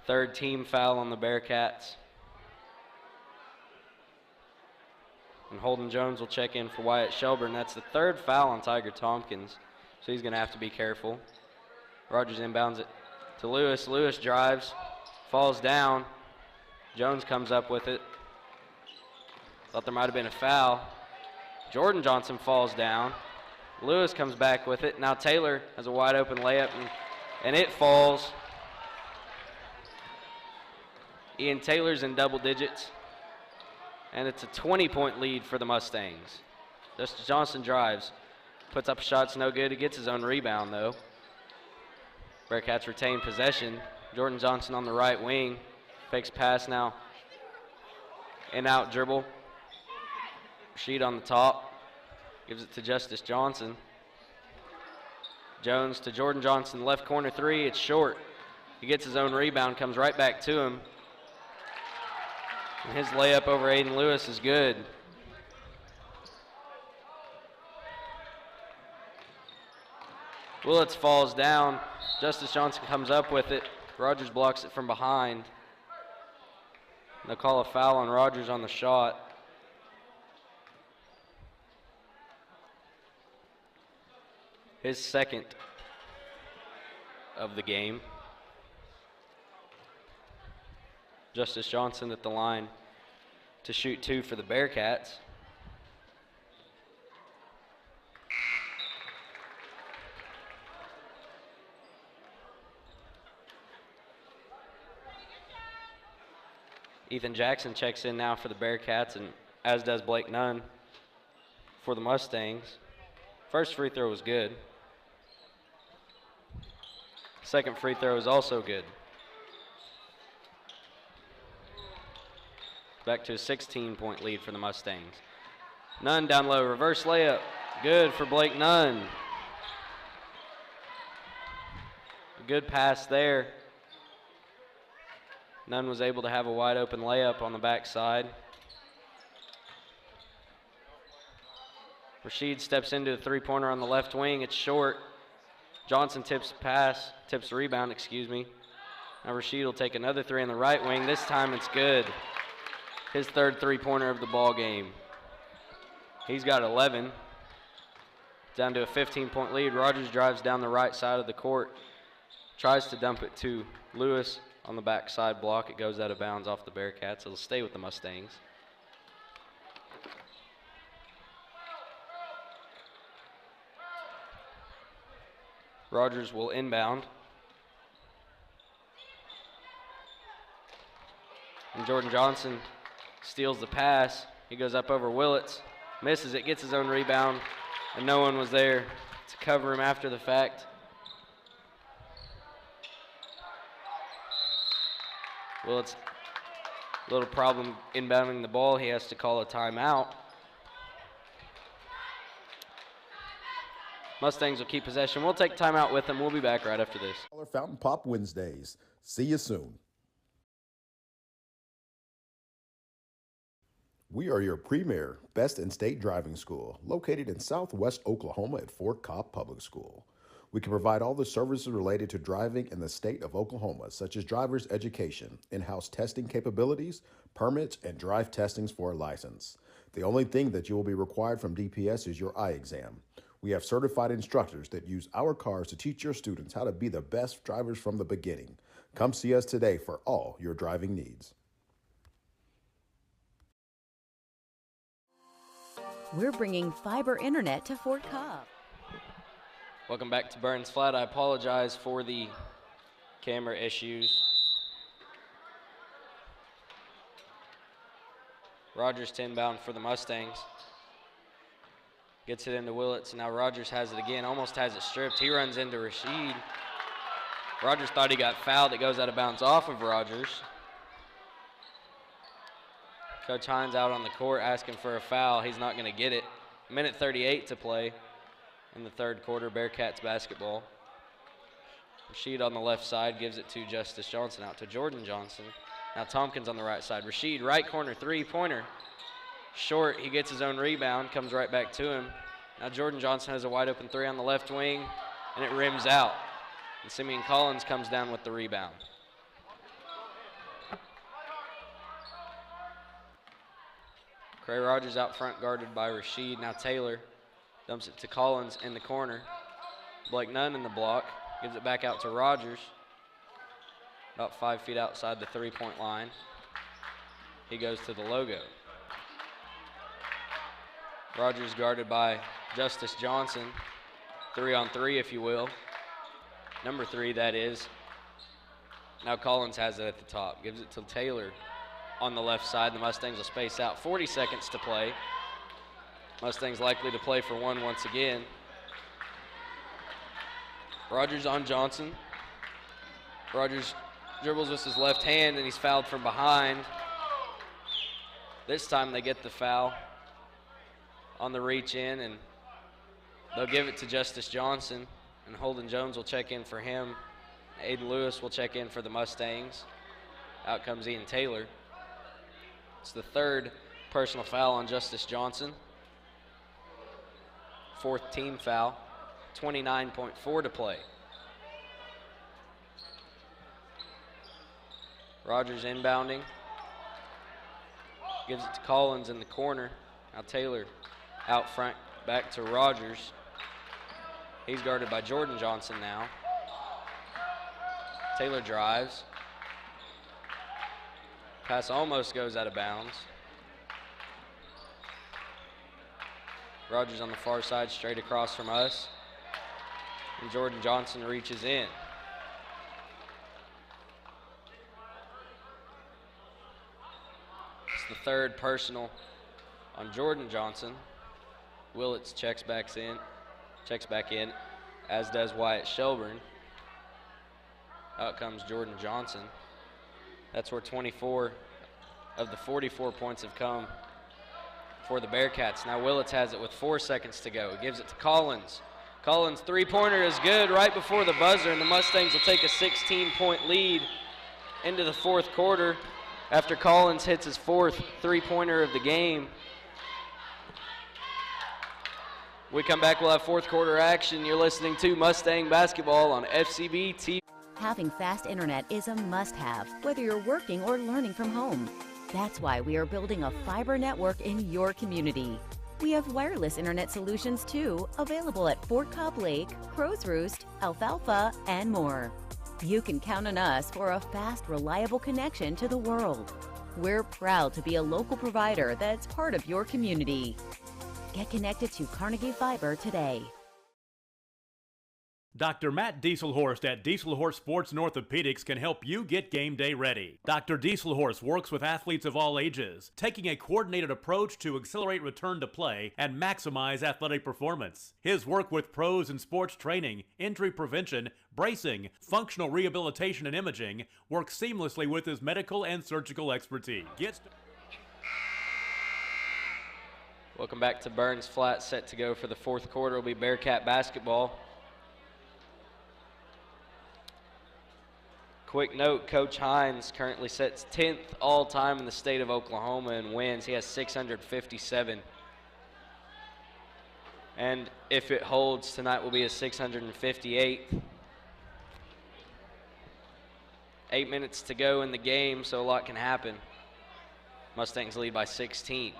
Third team foul on the Bearcats. And Holden Jones will check in for Wyatt Shelburne. That's the third foul on Tiger Tompkins, so he's going to have to be careful. Rogers inbounds it to Lewis. Lewis drives, falls down. Jones comes up with it. Thought there might have been a foul. Jordan Johnson falls down. Lewis comes back with it. Now Taylor has a wide open layup, and it falls. Ian Taylor's in double digits, and it's a 20-point lead for the Mustangs. Justice Johnson drives, puts up shots, no good. He gets his own rebound, though. Bearcats retain possession. Jordan Johnson on the right wing. Fakes pass now. In-out dribble. Rashid on the top. Gives it to Justice Johnson. Jones to Jordan Johnson, left corner three. It's short. He gets his own rebound, comes right back to him. And his layup over Aiden Lewis is good. Willits falls down. Justice Johnson comes up with it. Rogers blocks it from behind. They'll call a foul on Rogers on the shot. His second of the game. Justice Johnson at the line to shoot two for the Bearcats. Ethan Jackson checks in now for the Bearcats, and as does Blake Nunn for the Mustangs. First free throw was good. Second free throw is also good. back to a 16-point lead for the Mustangs. Nunn down low, reverse layup. Good for Blake Nunn. A good pass there. Nunn was able to have a wide open layup on the backside. Rashid steps into a three-pointer on the left wing. It's short. Johnson tips the rebound, excuse me. Now Rashid will take another three on the right wing. This time it's good. His third three-pointer of the ball game. He's got 11. Down to a 15-point lead. Rogers drives down the right side of the court. Tries to dump it to Lewis on the backside block. It goes out of bounds off the Bearcats. It'll stay with the Mustangs. Rogers will inbound. And Jordan Johnson steals the pass. He goes up over Willits, misses it, gets his own rebound, and no one was there to cover him after the fact. Willits, a little problem inbounding the ball. He has to call a timeout. Mustangs will keep possession. We'll take timeout with them. We'll be back right after this. Fountain Pop Wednesdays. See you soon. We are your premier best in state driving school located in Southwest Oklahoma at Fort Cobb Public School. We can provide all the services related to driving in the state of Oklahoma, such as driver's education, in-house testing capabilities, permits, and drive testings for a license. The only thing that you will be required from DPS is your eye exam. We have certified instructors that use our cars to teach your students how to be the best drivers from the beginning. Come see us today for all your driving needs. We're bringing fiber internet to Fort Cobb. Welcome back to Burns Flat. I apologize for the camera issues. Rogers to inbound for the Mustangs. Gets it into Willits. Now Rogers has it again, almost has it stripped. He runs into Rashid. Rogers thought he got fouled. It goes out of bounds off of Rogers. Coach Hines out on the court asking for a foul. He's not going to get it. Minute 38 to play in the third quarter, Bearcats basketball. Rashid on the left side gives it to Justice Johnson, out to Jordan Johnson. Now Tompkins on the right side. Rashid, right corner, three-pointer. Short, he gets his own rebound, comes right back to him. Now Jordan Johnson has a wide open three on the left wing, and it rims out. And Simeon Collins comes down with the rebound. Cray Rogers out front guarded by Rashid. Now Taylor dumps it to Collins in the corner. Blake Nunn in the block, gives it back out to Rogers. About 5 feet outside the three-point line. He goes to the logo. Rogers guarded by Justice Johnson. 3-on-3, if you will. Number 3, that is. Now Collins has it at the top. Gives it to Taylor on the left side. The Mustangs will space out. 40 seconds to play. Mustangs likely to play for one once again. Rogers on Johnson. Rogers dribbles with his left hand, and he's fouled from behind. This time they get the foul on the reach in, and they'll give it to Justice Johnson, and Holden Jones will check in for him. Aiden Lewis will check in for the Mustangs. Out comes Ian Taylor. It's the third personal foul on Justice Johnson. Fourth team foul. 29.4 to play. Rogers inbounding. Gives it to Collins in the corner. Now Taylor out front, back to Rogers. He's guarded by Jordan Johnson now. Taylor drives. Pass almost goes out of bounds. Rogers on the far side, straight across from us. And Jordan Johnson reaches in. It's the third personal on Jordan Johnson. Willits checks back in, as does Wyatt Shelburne. Out comes Jordan Johnson. That's where 24 of the 44 points have come for the Bearcats. Now Willits has it with 4 seconds to go. He gives it to Collins. Collins' three-pointer is good right before the buzzer, and the Mustangs will take a 16-point lead into the fourth quarter after Collins hits his 4th three-pointer of the game. We come back, we'll have fourth quarter action. You're listening to Mustang Basketball on FCB TV. Having fast internet is a must-have, whether you're working or learning from home. That's why we are building a fiber network in your community. We have wireless internet solutions too, available at Fort Cobb Lake, Crow's Roost, Alfalfa, and more. You can count on us for a fast, reliable connection to the world. We're proud to be a local provider that's part of your community. Get connected to Carnegie Fiber today. Dr. Matt Dieselhorst at Dieselhorst Sports and Orthopedics can help you get game day ready. Dr. Dieselhorst works with athletes of all ages, taking a coordinated approach to accelerate return to play and maximize athletic performance. His work with pros in sports training, injury prevention, bracing, functional rehabilitation, and imaging works seamlessly with his medical and surgical expertise. Welcome back to Burns Flat. Set to go for the fourth quarter will be Bearcat basketball. Quick note, Coach Hines currently sits 10th all-time in the state of Oklahoma in wins. He has 657. And if it holds, tonight will be his 658th. 8 minutes to go in the game, so a lot can happen. Mustangs lead by 16.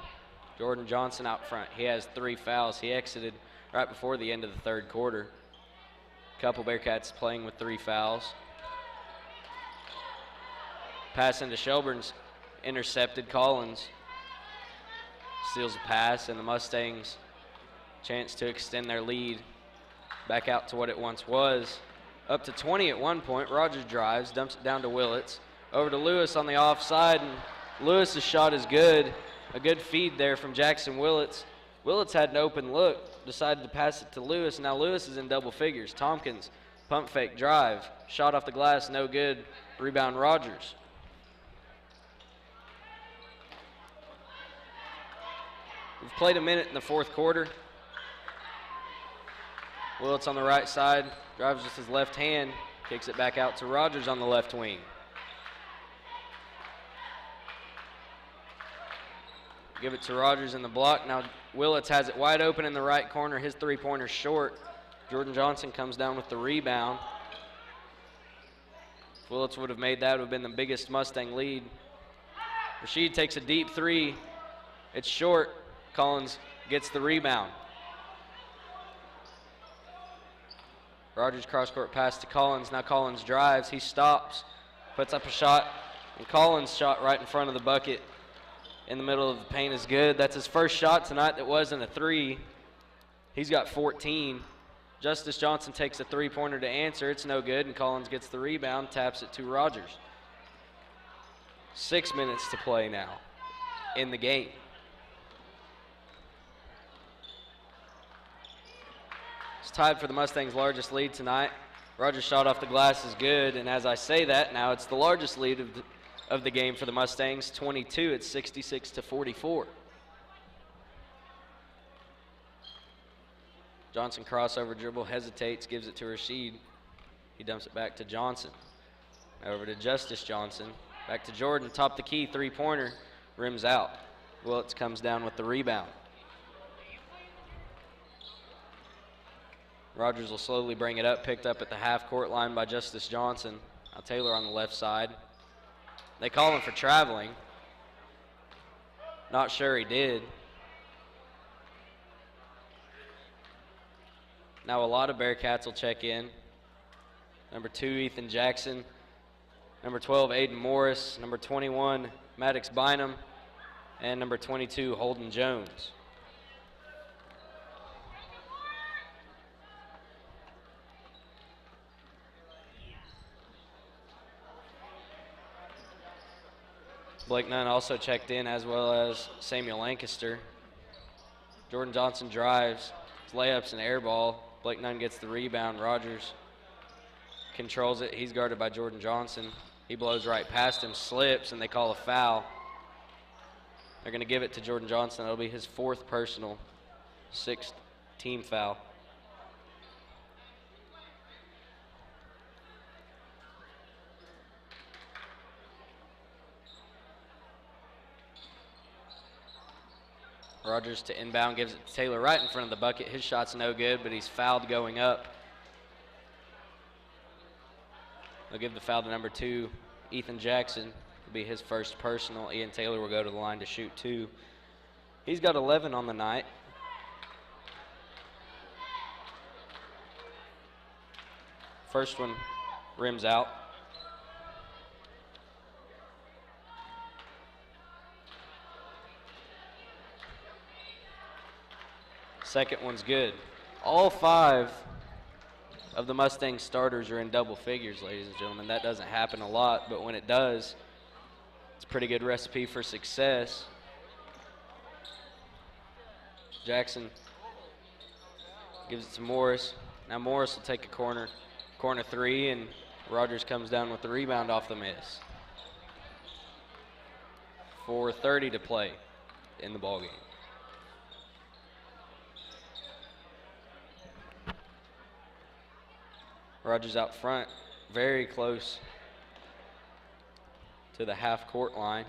Jordan Johnson out front. He has 3 fouls. He exited right before the end of the third quarter. Couple Bearcats playing with 3 fouls. Pass into Shelburne's intercepted. Collins steals a pass, and the Mustangs chance to extend their lead back out to what it once was. Up to 20 at one point. Rogers drives, dumps it down to Willits. Over to Lewis on the offside, and Lewis's shot is good. A good feed there from Jackson Willits. Willits had an open look, decided to pass it to Lewis. Now Lewis is in double figures. Tompkins, pump fake drive. Shot off the glass, no good. Rebound Rogers. We've played a minute in the fourth quarter. Willits on the right side, drives with his left hand, kicks it back out to Rogers on the left wing. Give it to Rogers in the block. Now Willits has it wide open in the right corner. His three-pointer's short. Jordan Johnson comes down with the rebound. If Willits would have made that, it would have been the biggest Mustang lead. Rashid takes a deep three. It's short. Collins gets the rebound. Rogers cross-court pass to Collins. Now Collins drives. He stops, puts up a shot, and Collins' shot right in front of the bucket in the middle of the paint is good. That's his first shot tonight that wasn't a three. He's got 14. Justice Johnson takes a three-pointer to answer. It's no good, and Collins gets the rebound, taps it to Rogers. 6 minutes to play now in the game. It's tied for the Mustangs' largest lead tonight. Rogers' shot off the glass is good, and as I say that, now it's the largest lead of the game for the Mustangs, 22. It's 66-44. Johnson crossover dribble, hesitates, gives it to Rashid. He dumps it back to Johnson. Over to Justice Johnson. Back to Jordan, top the key, three-pointer, rims out. Willits comes down with the rebound. Rogers will slowly bring it up, picked up at the half-court line by Justice Johnson. Now Taylor on the left side. They call him for traveling. Not sure he did. Now a lot of Bearcats will check in. Number 2, Ethan Jackson. Number 12, Aiden Morris. Number 21, Maddox Bynum. And number 22, Holden Jones. Blake Nunn also checked in, as well as Samuel Lancaster. Jordan Johnson drives, layups and air ball. Blake Nunn gets the rebound. Rogers controls it. He's guarded by Jordan Johnson. He blows right past him, slips, and they call a foul. They're going to give it to Jordan Johnson. That'll be his 4th personal, 6th team foul. Rogers to inbound, gives it to Taylor right in front of the bucket. His shot's no good, but he's fouled going up. They'll give the foul to number 2, Ethan Jackson. It'll be his 1st personal. Ian Taylor will go to the line to shoot 2. He's got 11 on the night. First one rims out. Second one's good. All 5 of the Mustang starters are in double figures, ladies and gentlemen. That doesn't happen a lot, but when it does, it's a pretty good recipe for success. Jackson gives it to Morris. Now Morris will take a corner 3, and Rogers comes down with the rebound off the miss. 4:30 to play in the ballgame. Rogers out front, very close to the half-court line,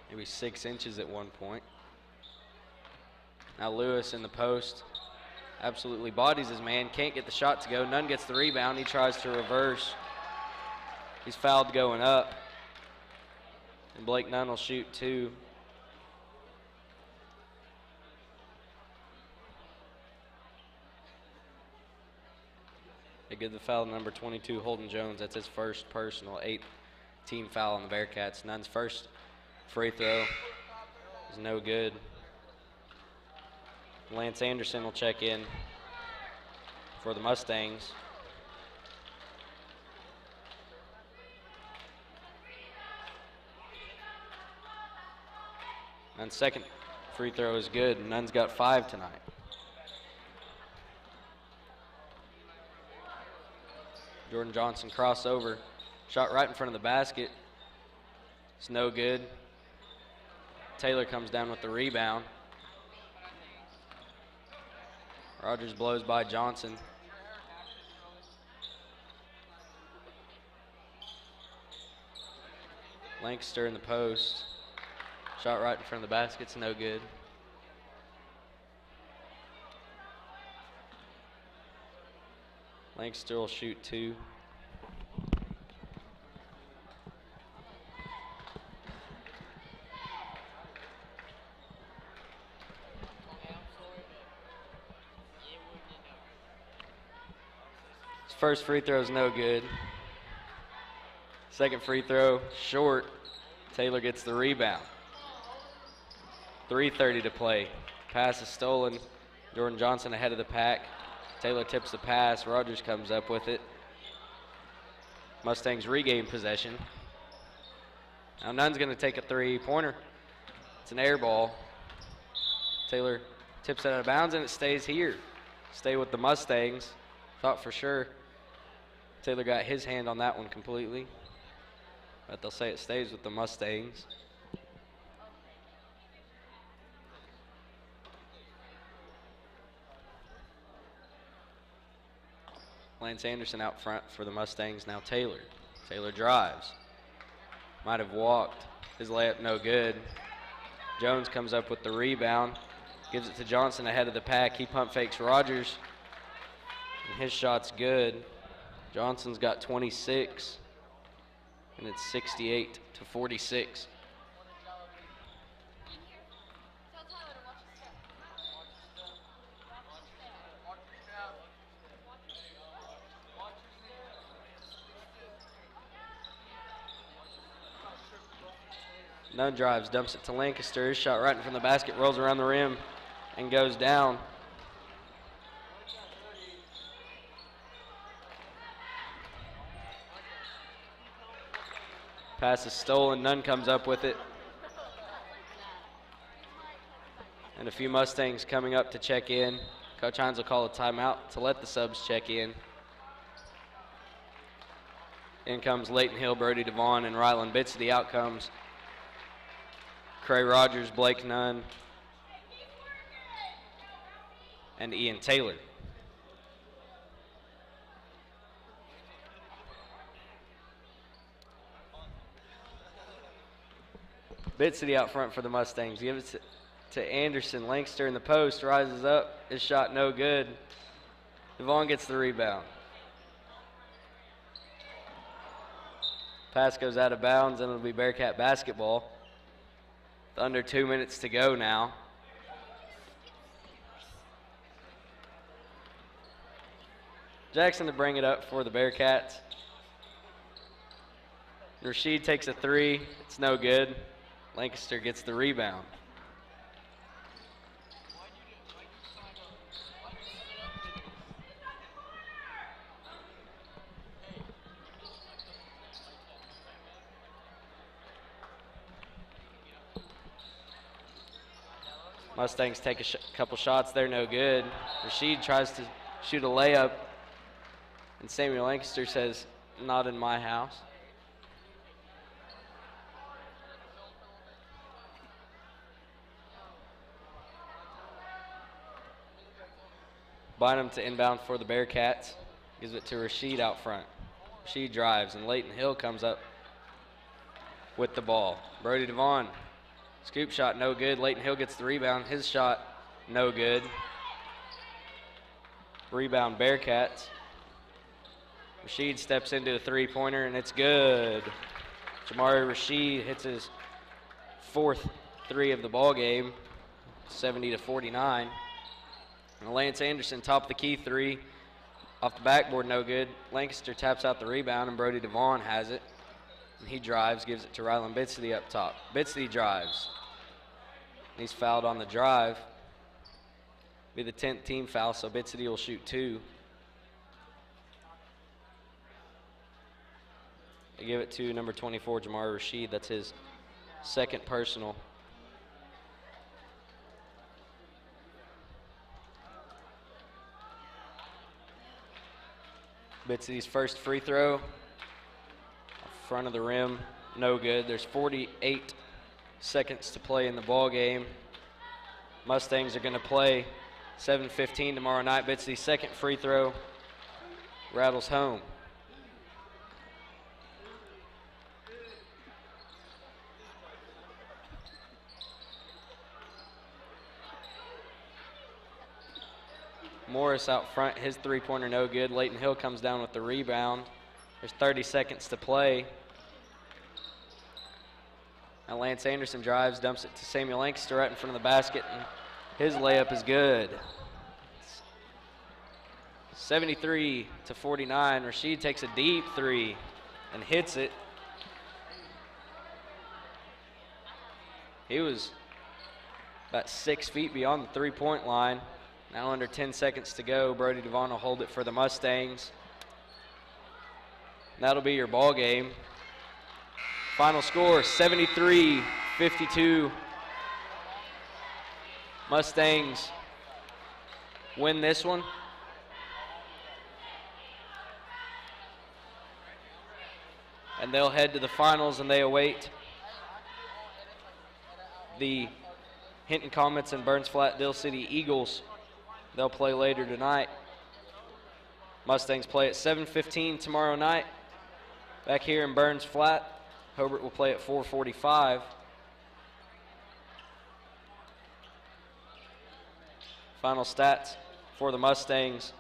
maybe 6 inches at one point. Now Lewis in the post, absolutely bodies his man, can't get the shot to go. Nunn gets the rebound, he tries to reverse. He's fouled going up, and Blake Nunn will shoot 2. They give the foul to number 22, Holden Jones. That's his 1st personal, 8th team foul on the Bearcats. Nunn's 1st free throw is no good. Lance Anderson will check in for the Mustangs. Nunn's 2nd free throw is good. Nunn's got 5 tonight. Jordan Johnson crossover, shot right in front of the basket. It's no good. Taylor comes down with the rebound. Rogers blows by Johnson. Lancaster in the post. Shot right in front of the basket, it's no good. Lancaster will shoot 2. His first free throw is no good. Second free throw, short. Taylor gets the rebound. 3:30 to play. Pass is stolen. Jordan Johnson ahead of the pack. Taylor tips the pass. Rogers comes up with it. Mustangs regain possession. Now Nunn's going to take a 3-pointer. It's an air ball. Taylor tips it out of bounds, and it stays here. Stay with the Mustangs. Thought for sure Taylor got his hand on that one completely. But they'll say it stays with the Mustangs. Lance Anderson out front for the Mustangs. Now Taylor. Taylor drives. Might have walked. His layup no good. Jones comes up with the rebound. Gives it to Johnson ahead of the pack. He pump fakes Rogers. And his shot's good. Johnson's got 26. And it's 68-46. Nunn drives, dumps it to Lancaster. His shot right in front of the basket, rolls around the rim, and goes down. Pass is stolen. Nunn comes up with it. And a few Mustangs coming up to check in. Coach Hines will call a timeout to let the subs check in. In comes Leighton Hill, Brody Devon, and Rylan Bitsity. Out comes Cray Rogers, Blake Nunn, and Ian Taylor. Bit City out front for the Mustangs. Give it to Anderson. Lancaster in the post, rises up. His shot no good. Devon gets the rebound. Pass goes out of bounds, and it'll be Bearcat basketball. With under 2 minutes to go now. Jackson to bring it up for the Bearcats. Rashid takes a three. It's no good. Lancaster gets the rebound. Mustangs take a couple shots there, no good. Rashid tries to shoot a layup, and Samuel Lancaster says, "Not in my house." Bynum to inbound for the Bearcats. Gives it to Rashid out front. Rashid drives, and Leighton Hill comes up with the ball. Brody Devon, scoop shot, no good. Leighton Hill gets the rebound. His shot, no good. Rebound, Bearcats. Rashid steps into a three-pointer, and it's good. Jamari Rashid hits his fourth three of the ball game, 70-49. And Lance Anderson, top of the key three, off the backboard, no good. Lancaster taps out the rebound, and Brody Devon has it. And he drives, gives it to Rylan Bitsity up top. Bitsity drives. He's fouled on the drive. Be the 10th team foul, so Bitsity will shoot two. They give it to number 24, Jamari Rashid. That's his second personal. Bitsity's first free throw, front of the rim, no good. There's 48 seconds to play in the ball game. Mustangs are going to play 7:15 tomorrow night. Bitsity's second free throw rattles home. Morris out front, his three-pointer no good. Leighton Hill comes down with the rebound. There's 30 seconds to play. Now Lance Anderson drives, dumps it to Samuel Lancaster right in front of the basket, and his layup is good. 73-49. Rashid takes a deep three and hits it. He was about 6 feet beyond the three-point line. Now under 10 seconds to go. Brody Devon will hold it for the Mustangs. That'll be your ball game. Final score, 73-52. Mustangs win this one. And they'll head to the finals, and they await the Hinton Comets and Burns Flat Dill City Eagles. They'll play later tonight. Mustangs play at 7:15 tomorrow night back here in Burns Flat. Hobart will play at 4:45. Final stats for the Mustangs.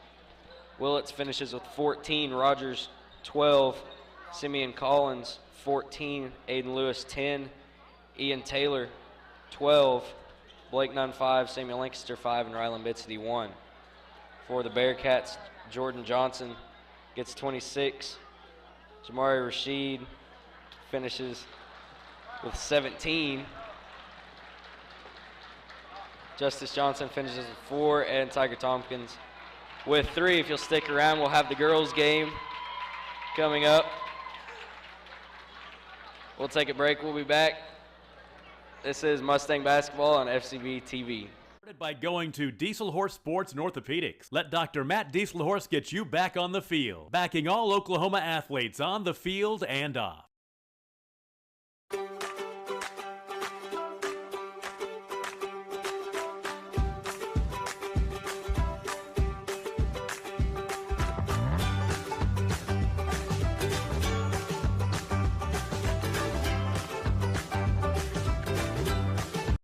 Willits finishes with 14, Rogers 12, Simeon Collins 14, Aiden Lewis 10, Ian Taylor 12, Blake Nunn 5, Samuel Lancaster 5, and Rylan Bitsity 1. For the Bearcats, Jordan Johnson gets 26. Jamari Rashid finishes with 17. Justice Johnson finishes with 4, and Tiger Tompkins with 3. If you'll stick around, we'll have the girls' game coming up. We'll take a break. We'll be back. This is Mustang Basketball on FCB TV. By going to Dieselhorse Sports and Orthopedics. Let Dr. Matt Dieselhorse get you back on the field, backing all Oklahoma athletes on the field and off.